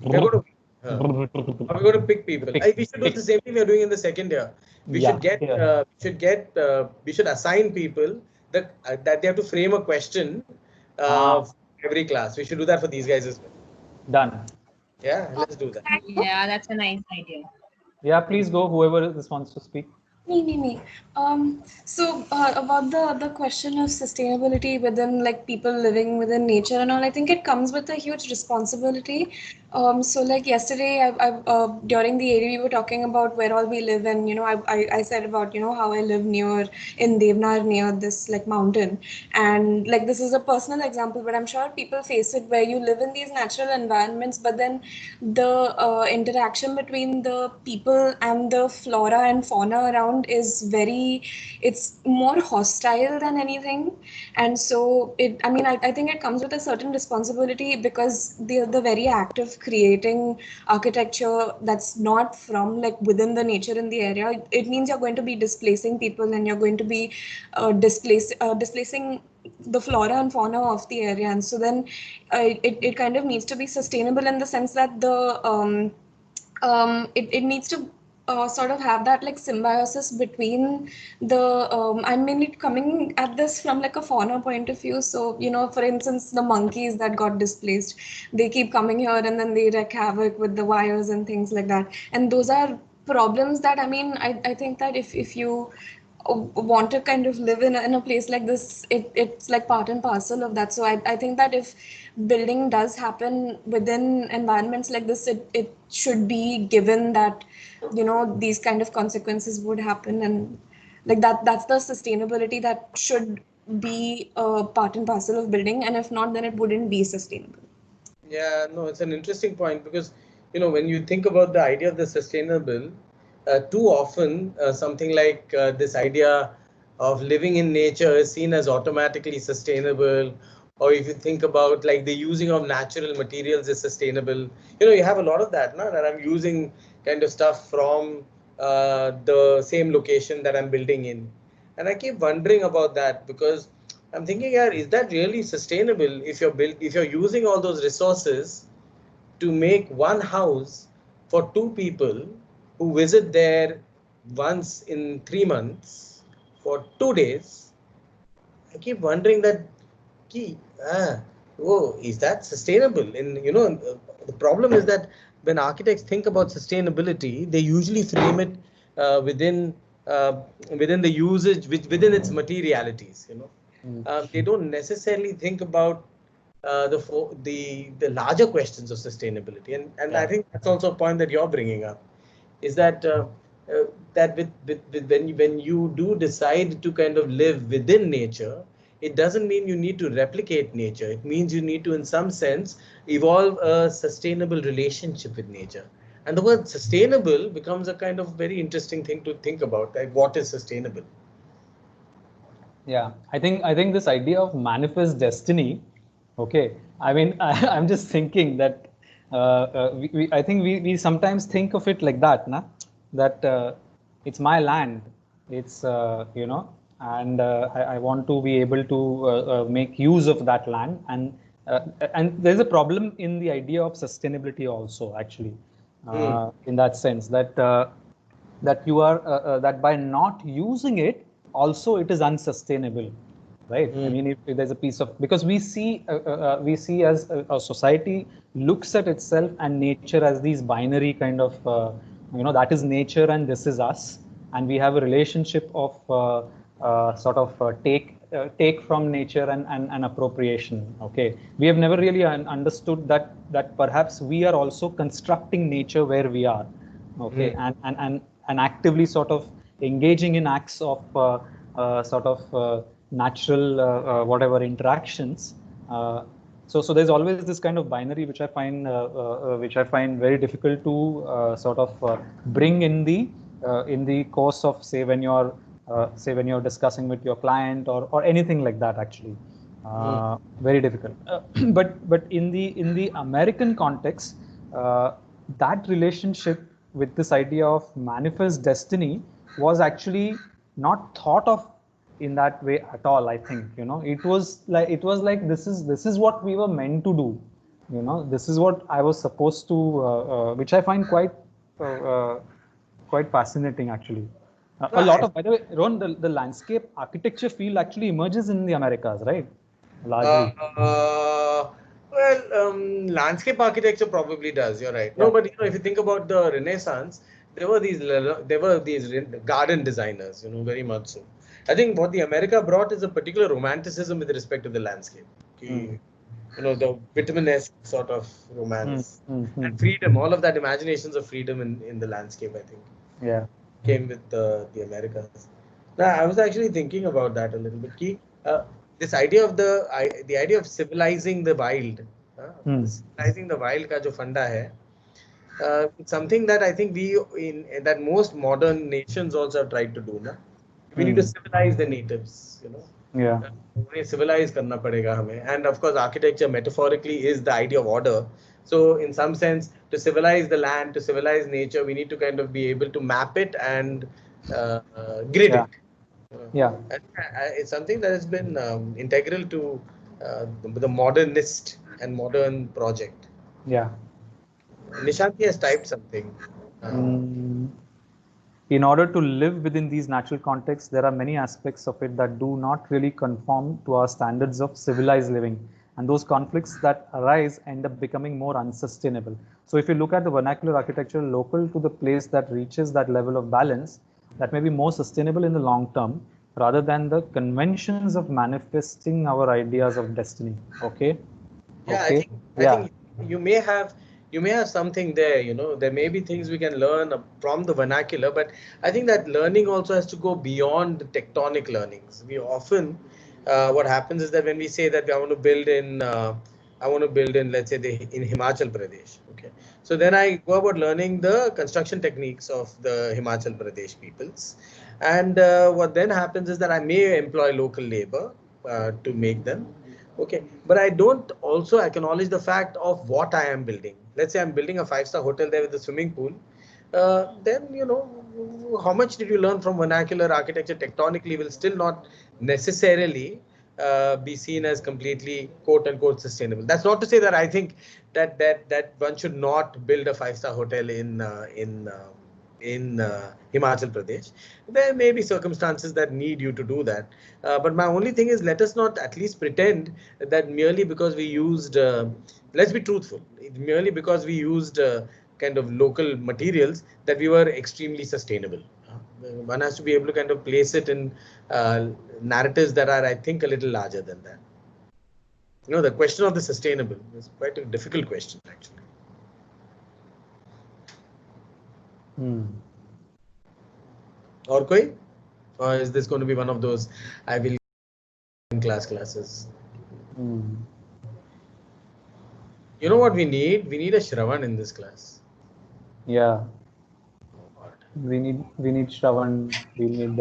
We're going to pick people. We should do the same thing we're doing in the second year. We should assign people that they have to frame a question for every class. We should do that for these guys as well. Done. Yeah, let's do that. Yeah, that's a nice idea. Yeah, please go. Whoever wants to speak. Me. So about the question of sustainability within, like, people living within nature and all, I think it comes with a huge responsibility, So like yesterday, during the AD, we were talking about where all we live, and I said about how I live near in Devnar near this like mountain, and like this is a personal example, but I'm sure people face it where you live in these natural environments, but then the interaction between the people and the flora and fauna around is it's more hostile than anything, and so I think it comes with a certain responsibility because the very act of creating architecture that's not from like within the nature in the area, it means you're going to be displacing people and you're going to be displacing the flora and fauna of the area, and so then it kind of needs to be sustainable in the sense that it needs to sort of have that like symbiosis between the I'm mainly coming at this from like a fauna point of view. So for instance, the monkeys that got displaced, they keep coming here and then they wreak havoc with the wires and things like that, and those are problems that I think that if you want to kind of live in a place like this, it's like part and parcel of that. So I think that if building does happen within environments like this, it should be given that these kind of consequences would happen, and like that's the sustainability that should be a part and parcel of building, and if not, then it wouldn't be sustainable. Yeah, no, it's an interesting point because, when you think about the idea of the sustainable, too often something like this idea of living in nature is seen as automatically sustainable. Or if you think about like the using of natural materials is sustainable, you have a lot of that, no? That I'm using kind of stuff from the same location that I'm building in. And I keep wondering about that because I'm thinking, yeah, is that really sustainable if you're using all those resources to make one house for two people who visit there once in 3 months for 2 days? I keep wondering that, key, is that sustainable? And the problem is that when architects think about sustainability, they usually frame it within within the usage, within its materialities. They don't necessarily think about the larger questions of sustainability, and I think that's also a point that you're bringing up, is that that when you do decide to kind of live within nature, it doesn't mean you need to replicate nature. It means you need to, in some sense, evolve a sustainable relationship with nature. And the word sustainable becomes a kind of very interesting thing to think about. Like, what is sustainable? Yeah, I think this idea of manifest destiny. Okay, I'm just thinking that I think we sometimes think of it like that, na? That it's my land, it's and I want to be able to make use of that land, and there's a problem in the idea of sustainability also, actually, in that sense that that you are that by not using it, also it is unsustainable, right? I mean, if there's a piece of, because we see as a society looks at itself and nature as these binary kind of that is nature and this is us, and we have a relationship of sort of take from nature and appropriation. Okay, we have never really understood that perhaps we are also constructing nature where we are. Okay, and actively sort of engaging in acts of sort of natural whatever interactions. So there's always this kind of binary which I find very difficult to sort of bring in the course of, say, when you're discussing with your client or anything like that, actually. Very difficult. But in the American context, that relationship with this idea of manifest destiny was actually not thought of in that way at all. I think it was like this is what we were meant to do. This is what I was supposed to, which I find quite fascinating, actually. A lot of, by the way, Ron, the landscape architecture field actually emerges in the Americas, right? Largely. Landscape architecture probably does. You're right. No, but if you think about the Renaissance, there were these garden designers. Very much so. I think what the America brought is a particular romanticism with respect to the landscape. the Whitman-esque sort of romance and freedom, all of that imaginations of freedom in the landscape, I think. Yeah. Came with the Americas. Now, I was actually thinking about that a little bit. This idea of the idea of civilizing the wild, civilizing the wild का जो फंडा है, it's something that I think that most modern nations also have tried to do. Na? We need to civilize the natives, Yeah. उन्हें civilize करना पड़ेगा हमें. And of course, architecture metaphorically is the idea of order. So in some sense, to civilize the land, to civilize nature, we need to kind of be able to map it and grid it. Yeah. And, it's something that has been integral to the modernist and modern project. Yeah. Nishanti has typed something. In order to live within these natural contexts, there are many aspects of it that do not really conform to our standards of civilized living. And those conflicts that arise end up becoming more unsustainable. So if you look at the vernacular architecture local to the place that reaches that level of balance, that may be more sustainable in the long term, rather than the conventions of manifesting our ideas of destiny. Okay? Yeah, okay. I think you may have something there, there may be things we can learn from the vernacular, but I think that learning also has to go beyond tectonic learnings. We often, what happens is that when we say that I want to build in, let's say, in Himachal Pradesh. Okay. So then I go about learning the construction techniques of the Himachal Pradesh peoples. And what then happens is that I may employ local labor to make them. Okay, but I don't also acknowledge the fact of what I am building. Let's say I'm building a 5-star hotel there with a swimming pool. Then, how much did you learn from vernacular architecture tectonically will still not necessarily be seen as completely quote unquote sustainable. That's not to say that I think that one should not build a 5-star hotel in Himachal Pradesh. There may be circumstances that need you to do that. But my only thing is, let us not at least pretend that merely because we used, let's be truthful, merely because we used kind of local materials that we were extremely sustainable. One has to be able to kind of place it in narratives that are, I think, a little larger than that. The question of the sustainable is quite a difficult question, actually. Or koi? Or is this going to be one of those I will in classes? You know what we need? We need a Shravan in this class. Yeah. We need Shravan. We need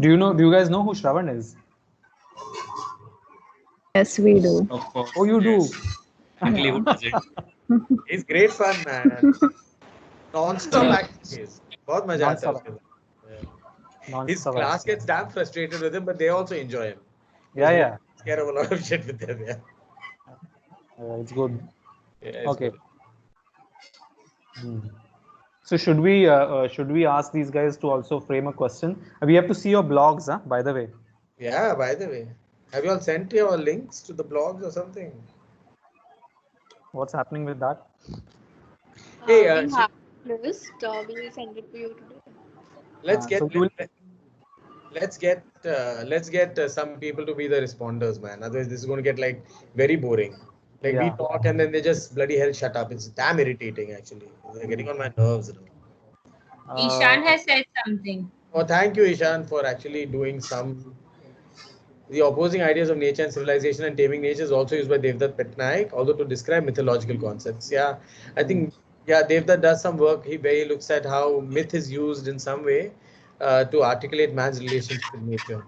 do you guys know who Shravan is? Yes, we do. Of course. Oh, you do? Ugly, who does it? He's great fun, man. Non-stop activities. बहुत मजा आता है उसके साथ. His class gets damn frustrated with him, but they also enjoy him. Yeah. Scare of a lot of shit with them, yeah. It's good. Yeah, it's okay. Good. So should we ask these guys to also frame a question? We have to see your blogs, by the way. Yeah, by the way. Have you all sent your links to the blogs or something? What's happening with that? We have list. We will send it to you today. Let's get some people to be the responders, man. Otherwise, this is going to get like very boring. Like we talk and then they just bloody hell shut up. It's damn irritating, actually. They're getting on my nerves. Ishan has said something. Oh, thank you, Ishan, for actually doing some. The opposing ideas of nature and civilization and taming nature is also used by Devdutt Patnaik, although to describe mythological concepts. Yeah, I think Devdutt does some work where he looks at how myth is used in some way to articulate man's relationship with nature.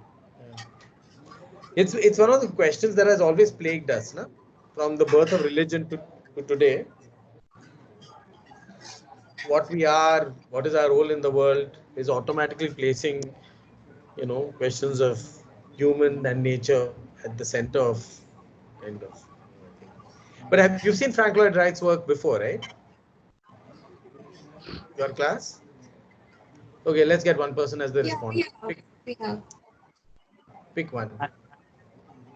It's one of the questions that has always plagued us, na? From the birth of religion to today. What we are, what is our role in the world, is automatically placing, questions of human and nature at the center of kind of. But have you seen Frank Lloyd Wright's work before, right? Your class? Okay, let's get one person as the respondent. Pick one.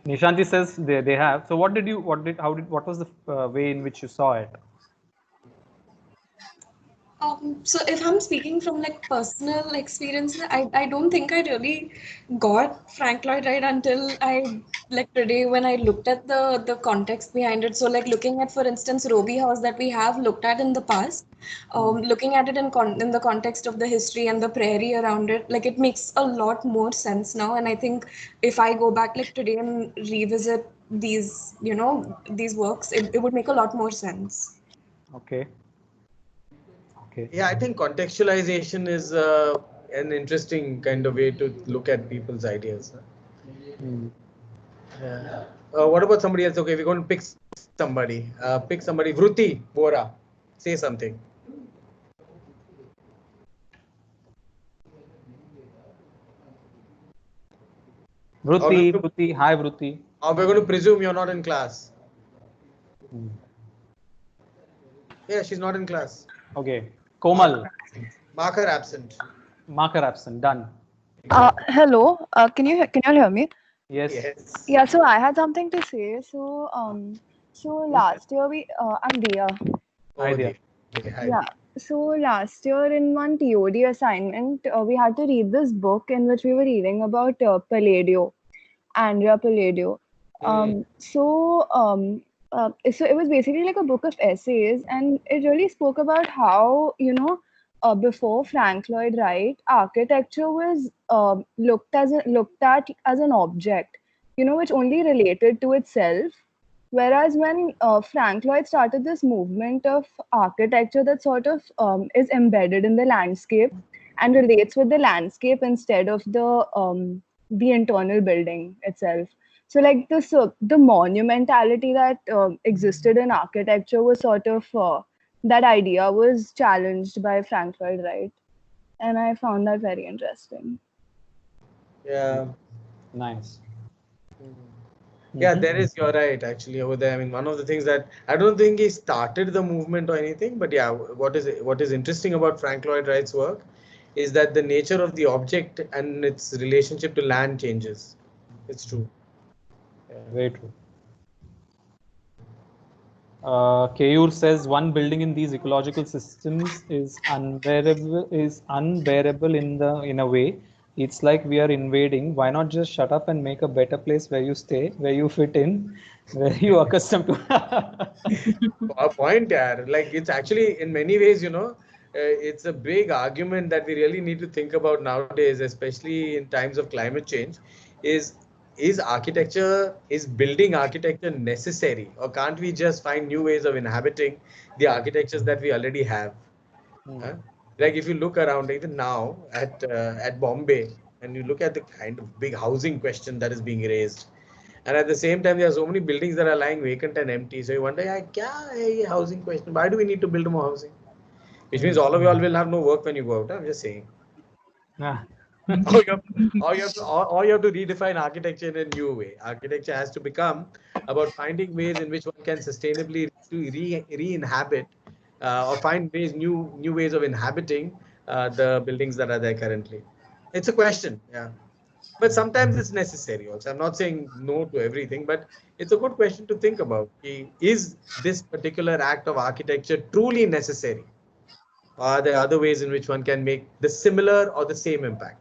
Nishanti says they have. So what was the way in which you saw it? So if I'm speaking from like personal experience, I don't think I really got Frank Lloyd Wright until I like today when I looked at the context behind it. So like looking at, for instance, Roby House that we have looked at in the past, looking at it in the context of the history and the prairie around it, like it makes a lot more sense now. And I think if I go back like today and revisit these, these works, it would make a lot more sense. Okay. Okay. Yeah, I think contextualization is an interesting kind of way to look at people's ideas. Yeah. What about somebody else? Okay, we're going to pick somebody. Pick somebody. Vruti Bora, say something. Vruti, hi Vruti. We're going to presume you're not in class. Yeah, she's not in class. Okay. Komal. Mark her absent. Marker absent. Done. Hello. Can you all hear me? Yes. Yeah. So I had something to say. So last year I'm Dia. Hi there. Yeah. So last year in one TOD assignment, we had to read this book in which we were reading about Palladio, Andrea Palladio. So it was basically like a book of essays, and it really spoke about how, before Frank Lloyd Wright, architecture was looked at as an object, which only related to itself. Whereas when Frank Lloyd started this movement of architecture that sort of is embedded in the landscape and relates with the landscape instead of the internal building itself. So like the monumentality that existed in architecture was sort of that idea was challenged by Frank Lloyd Wright, and I found that very interesting. Yeah. Nice. Yeah, there is. You're right. Actually, over there. I mean, one of the things that I don't think he started the movement or anything, but yeah, what is interesting about Frank Lloyd Wright's work is that the nature of the object and its relationship to land changes. It's true. Yeah. Very true. Keyur says one building in these ecological systems is unbearable in a way. It's like we are invading. Why not just shut up and make a better place where you stay, where you fit in, where you are accustomed to? A point, yeah. Like it's actually in many ways, it's a big argument that we really need to think about nowadays, especially in times of climate change. Is architecture, is building architecture necessary, or can't we just find new ways of inhabiting the architectures that we already have? Huh? Like if you look around even now at Bombay, and you look at the kind of big housing question that is being raised, and at the same time there are so many buildings that are lying vacant and empty. So you wonder, yeah, kya hai ye housing question? Why do we need to build more housing? Which means all of you all will have no work when you go out. I'm just saying. Or you have to redefine architecture in a new way. Architecture has to become about finding ways in which one can sustainably re-inhabit or find new ways of inhabiting the buildings that are there currently. It's a question, yeah. But sometimes it's necessary also. I'm not saying no to everything, but it's a good question to think about. Is this particular act of architecture truly necessary? Or are there other ways in which one can make the similar or the same impact?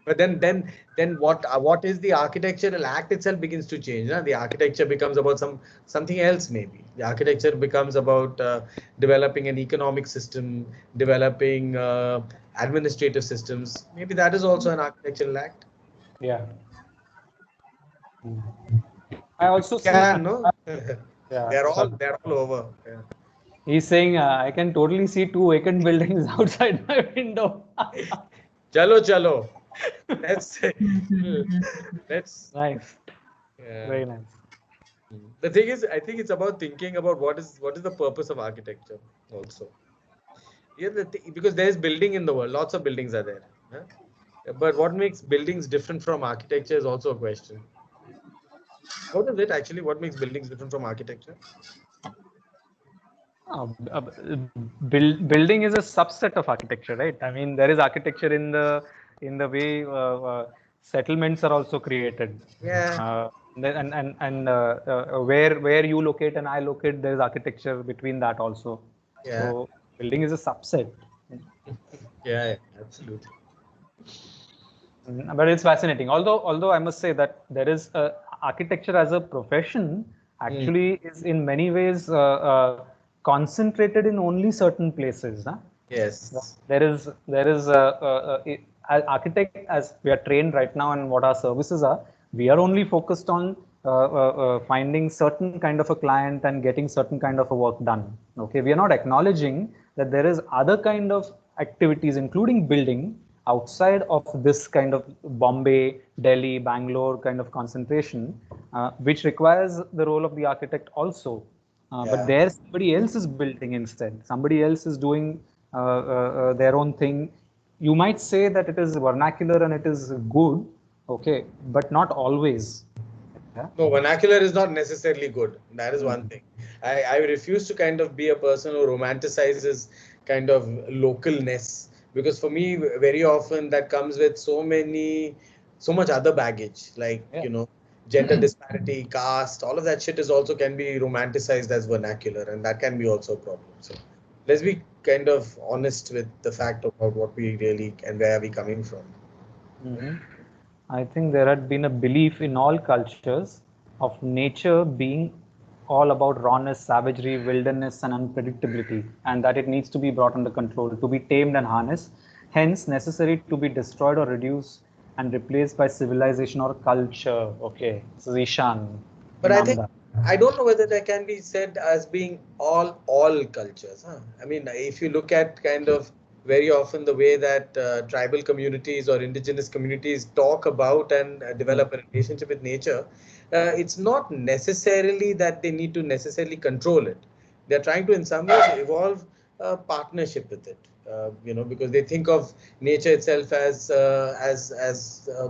But then what is the architectural act itself begins to change. The architecture becomes about something else maybe. The architecture becomes about developing an economic system, developing administrative systems. Maybe that is also an architectural act. Yeah. I also see. No? Yeah, they're all over. Yeah. He's saying I can totally see two vacant buildings outside my window. Chalo. Let's Nice. Yeah. Very nice. The thing is, I think it's about thinking about what is the purpose of architecture also. Yeah, because there is building in the world, lots of buildings are there. Huh? But what makes buildings different from architecture is also a question. What is it actually? What makes buildings different from architecture? Building is a subset of architecture, right? I mean, there is architecture in the way settlements are also created. Yeah. And where you locate and I locate, there is architecture between that also. Yeah. So building is a subset. Yeah, absolutely. But it's fascinating. Although I must say that there is architecture as a profession actually is in many ways concentrated in only certain places. Huh? Yes. There is as architect, as we are trained right now and what our services are, we are only focused on finding certain kind of a client and getting certain kind of a work done. Okay, we are not acknowledging that there is other kind of activities, including building, outside of this kind of Bombay, Delhi, Bangalore kind of concentration, which requires the role of the architect also. But there somebody else is building instead. Somebody else is doing their own thing. You might say that it is vernacular and it is good, okay, but not always. Yeah? No, vernacular is not necessarily good. That is one thing. I refuse to kind of be a person who romanticizes kind of localness, because for me, very often that comes with so much other baggage, like, gender disparity, caste, all of that shit is also can be romanticized as vernacular, and that can be also a problem. So let's be kind of honest with the fact about what we really and where are we coming from. I think there had been a belief in all cultures of nature being all about rawness, savagery, wilderness, and unpredictability, and that it needs to be brought under control, to be tamed and harnessed, hence necessary to be destroyed or reduced and replaced by civilization or culture. Okay, this is Ishan. But I think I don't know whether that can be said as being all cultures. Huh? I mean, if you look at kind of very often the way that tribal communities or indigenous communities talk about and develop a relationship with nature, it's not necessarily that they need to necessarily control it. They're trying to, in some ways, evolve a partnership with it. Because they think of nature itself as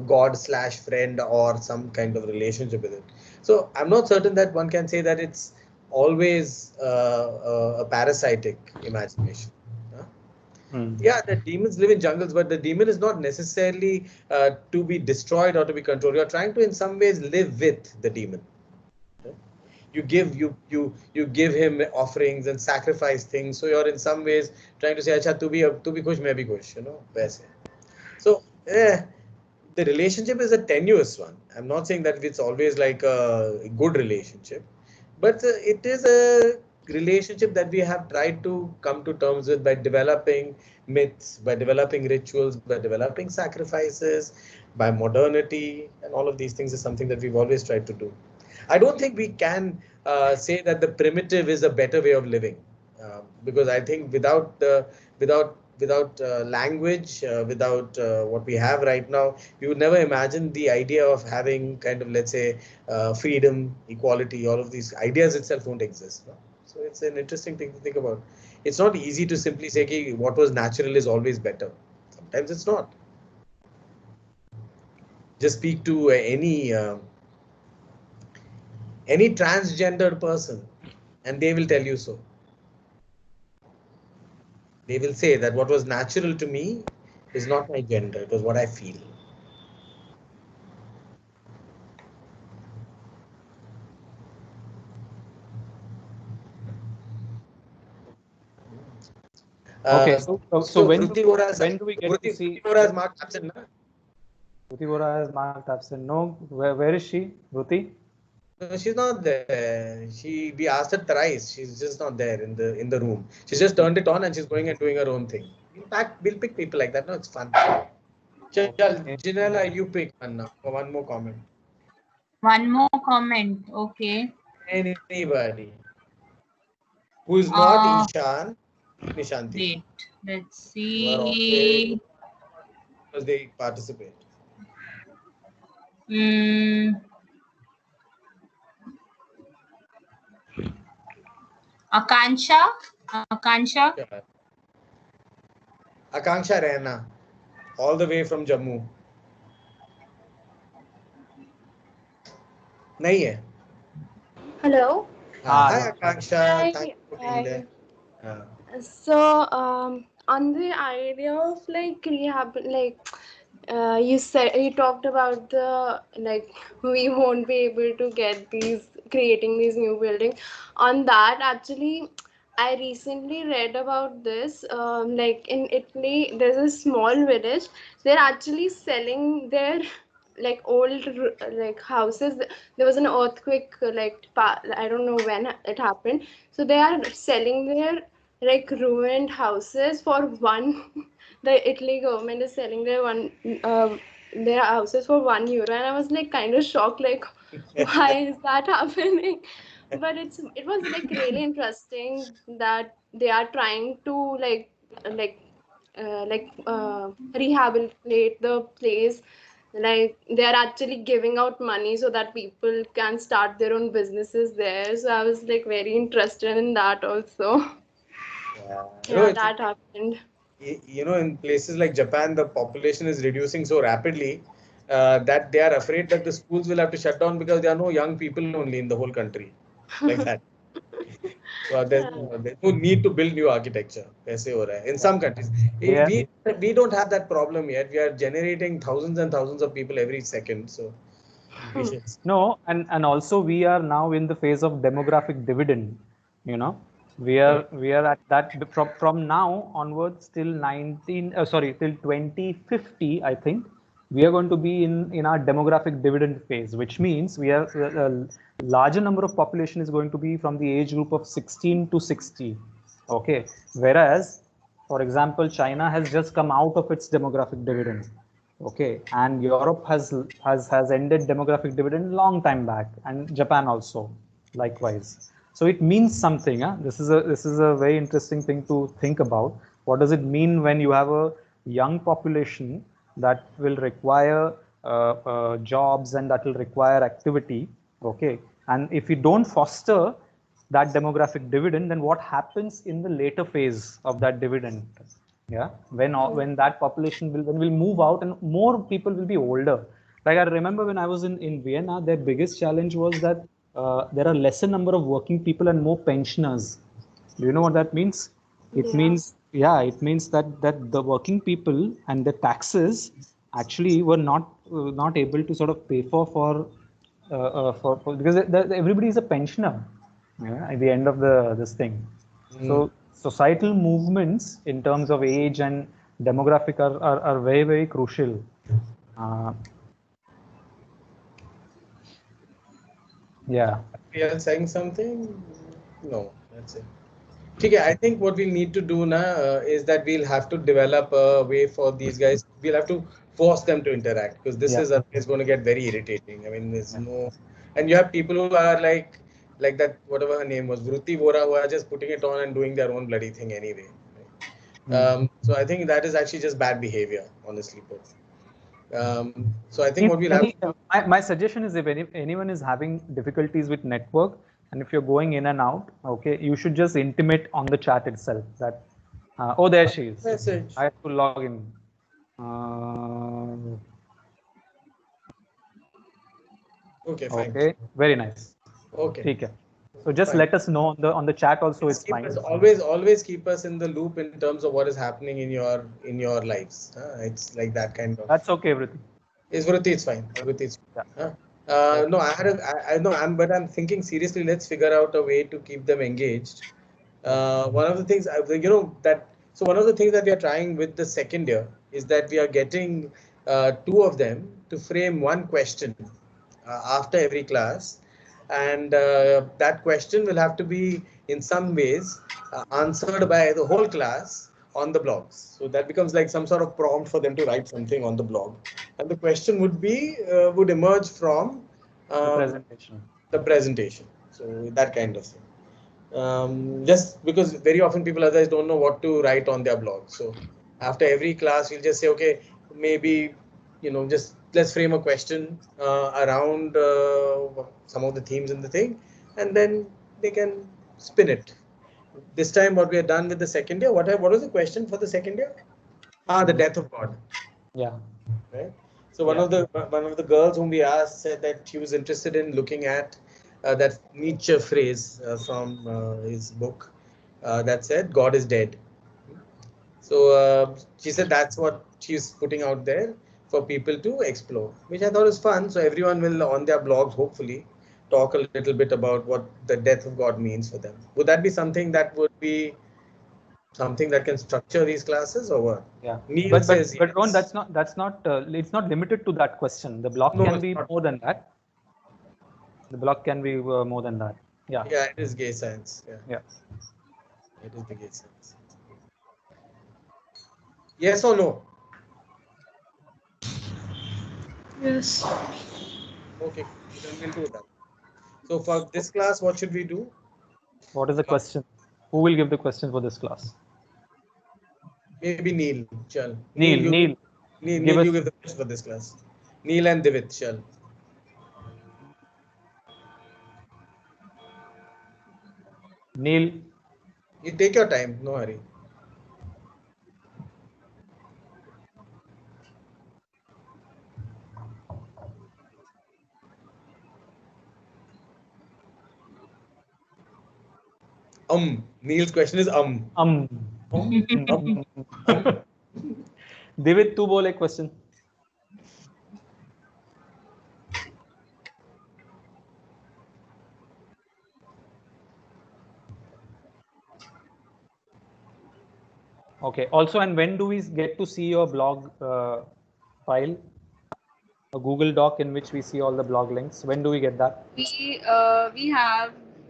God/friend or some kind of relationship with it. So I'm not certain that one can say that it's always a parasitic imagination. Yeah, the demons live in jungles, but the demon is not necessarily to be destroyed or to be controlled. You're trying to, in some ways, live with the demon. You give him offerings and sacrifice things. So you're in some ways trying to say, "Acha, tu bhi khush, main bhi khush," वैसे. So the relationship is a tenuous one. I'm not saying that it's always like a good relationship, but it is a relationship that we have tried to come to terms with by developing myths, by developing rituals, by developing sacrifices, by modernity, and all of these things is something that we've always tried to do. I don't think we can say that the primitive is a better way of living, because I think without language, without what we have right now, we would never imagine the idea of having kind of, let's say, freedom, equality, all of these ideas itself won't exist. No? So it's an interesting thing to think about. It's not easy to simply say ki what was natural is always better. Sometimes it's not. Just speak to any transgendered person and they will tell you so. They will say that what was natural to me is not my gender, it was what I feel. Okay, so when do we get to see? Vruti Vora has marked absent, na? Vruti Vora has marked absent. No, where is she? Vruti? No, she's not there. We asked her thrice. She's just not there in the room. She's just turned it on and she's going and doing her own thing. We'll pick people like that. No, it's fun. Janella, you pick one now for one more comment. One more comment. Okay. Anybody who's not Ishan, Nishanti. Wait, let's see. Because they participate. Akansha. Akanksha Rehna, all the way from Jammu. नहीं है. Hello. Hi Akanksha. Hi. Thank you for being there. So on the idea of like rehab, like you talked about the like we won't be able to get creating these new buildings. On that, actually, I recently read about this. Like in Italy, there's a small village. They're actually selling their like old like houses. There was an earthquake like I don't know when it happened. So they are selling their like ruined houses for one. The Italy government is selling their houses for €1, and I was like kind of shocked. Like, why is that happening? But it was like really interesting that they are trying to like rehabilitate the place, like they are actually giving out money so that people can start their own businesses there. So I was like very interested in that also. Yeah. Yeah, that happened. In places like Japan, the population is reducing so rapidly that they are afraid that the schools will have to shut down because there are no young people only in the whole country, like that. So there's no need to build new architecture. ऐसे हो रहा है. In some countries, Yeah. we don't have that problem yet. We are generating thousands and thousands of people every second. So we should. No, and also we are now in the phase of demographic dividend. We are at that from now onwards till till 2050, I think we are going to be in our demographic dividend phase, which means we are a larger number of population is going to be from the age group of 16 to 60. Okay, whereas, for example, China has just come out of its demographic dividend. Okay, and Europe has ended demographic dividend long time back, and Japan also likewise. So it means something. This is a very interesting thing to think about. What does it mean when you have a young population that will require jobs and that will require activity? Okay, and if you don't foster that demographic dividend, then what happens in the later phase of that dividend? Yeah, when that population will move out and more people will be older. Like, I remember when I was in Vienna, their biggest challenge was that there are lesser number of working people and more pensioners. Do you know what that means? It Yeah. means, it means that the working people and the taxes actually were not able to sort of pay for because everybody is a pensioner, at the end of this thing. So societal movements in terms of age and demographic are very, very crucial. Yeah. We are saying something? No, that's it. Okay, I think what we'll need to do now is that we'll have to develop a way for these guys. We'll have to force them to interact because this is going to get very irritating. I mean, there's no, and you have people who are like that, whatever her name was, Vruti Vora, who are just putting it on and doing their own bloody thing anyway. So I think that is actually just bad behavior, honestly put. So I think what we'll have. My suggestion is, if anyone is having difficulties with network, and if you're going in and out, okay, you should just intimate on the chat itself that, oh, there she is. Message. I have to log in. Okay, fine. Okay, very nice. Okay. Okay. So just let us know on the chat also. It's fine. Always keep us in the loop in terms of what is happening in your lives. It's like that kind of. That's okay, Vruti. Vruti, it's fine. Vruti, it's fine. No, I know. I'm thinking seriously. Let's figure out a way to keep them engaged. One of the things one of the things that we are trying with the second year is that we are getting two of them to frame one question after every class, and that question will have to be in some ways answered by the whole class on the blogs. So that becomes like some sort of prompt for them to write something on the blog, and the question would emerge from the presentation. So that kind of thing. Just because very often people otherwise don't know what to write on their blog. So after every class, we'll just say, okay, maybe, just let's frame a question around some of the themes in the thing, and then they can spin it. This time, what we have done with the second year, what was the question for the second year? The death of God. Yeah. Right. So one of the girls whom we asked said that she was interested in looking at that Nietzsche phrase from his book that said God is dead. So she said that's what she's putting out there for people to explore, which I thought was fun. So everyone will on their blogs hopefully talk a little bit about what the death of God means for them. Would that be something that would be something that can structure these classes, or what? Yeah, Neil but says Ron, yes. that's not it's not limited to that question. The block No, can it's be not. more than that. The block can be more than that. Yeah. Yeah, it is gay science. Yeah, Yeah. it is the gay science. Yes or no? Yes. Okay, then we'll do that. So for this class, what should we do? What is the question? Who will give the question for this class? Maybe Neil. Chal. Neil. you Neil. Neil, you give the question for this class. Neil and Divit. Chal. Neil. You take your time. No hurry. Neil's question is Divit, तू बोल एक question. Okay. Also, and when do we get to see your blog file? A Google Doc in which we see all the blog links. When do we get that?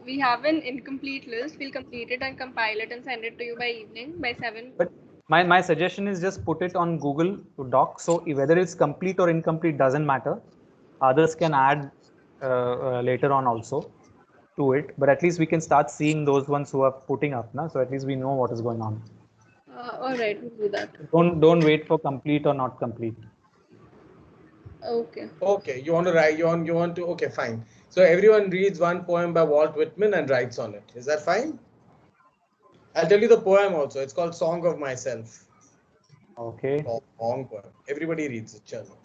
We have an incomplete list. We'll complete it and compile it and send it to you by evening by 7. But my suggestion is just put it on Google Doc. So whether it's complete or incomplete doesn't matter. Others can add later on also to it. But at least we can start seeing those ones who are putting up. Na? So at least we know what is going on. All right, we'll do that. Don't wait for complete or not complete. Okay. Okay, you want to write, you want to, okay, fine. So everyone reads one poem by Walt Whitman and writes on it. Is that fine? I'll tell you the poem also. It's called Song of Myself. Okay. Long poem. Everybody reads it. Chalo.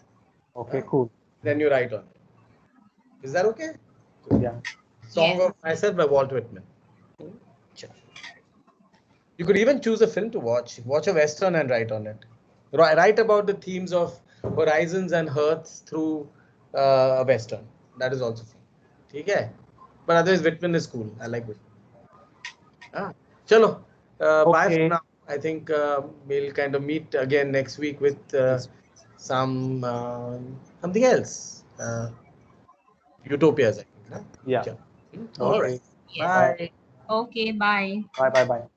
Okay, cool. Then you write on it. Is that okay? Yeah. Song of Myself by Walt Whitman. You could even choose a film to watch. Watch a Western and write on it. Write about the themes of horizons and hearths through a Western. That is also fun. Okay? But otherwise, Whitman is cool. I like Whitman. Chalo. Bye for now. I think we'll kind of meet again next week with something else. Utopias, I think. Yeah. All right. Bye. Okay, bye. Bye.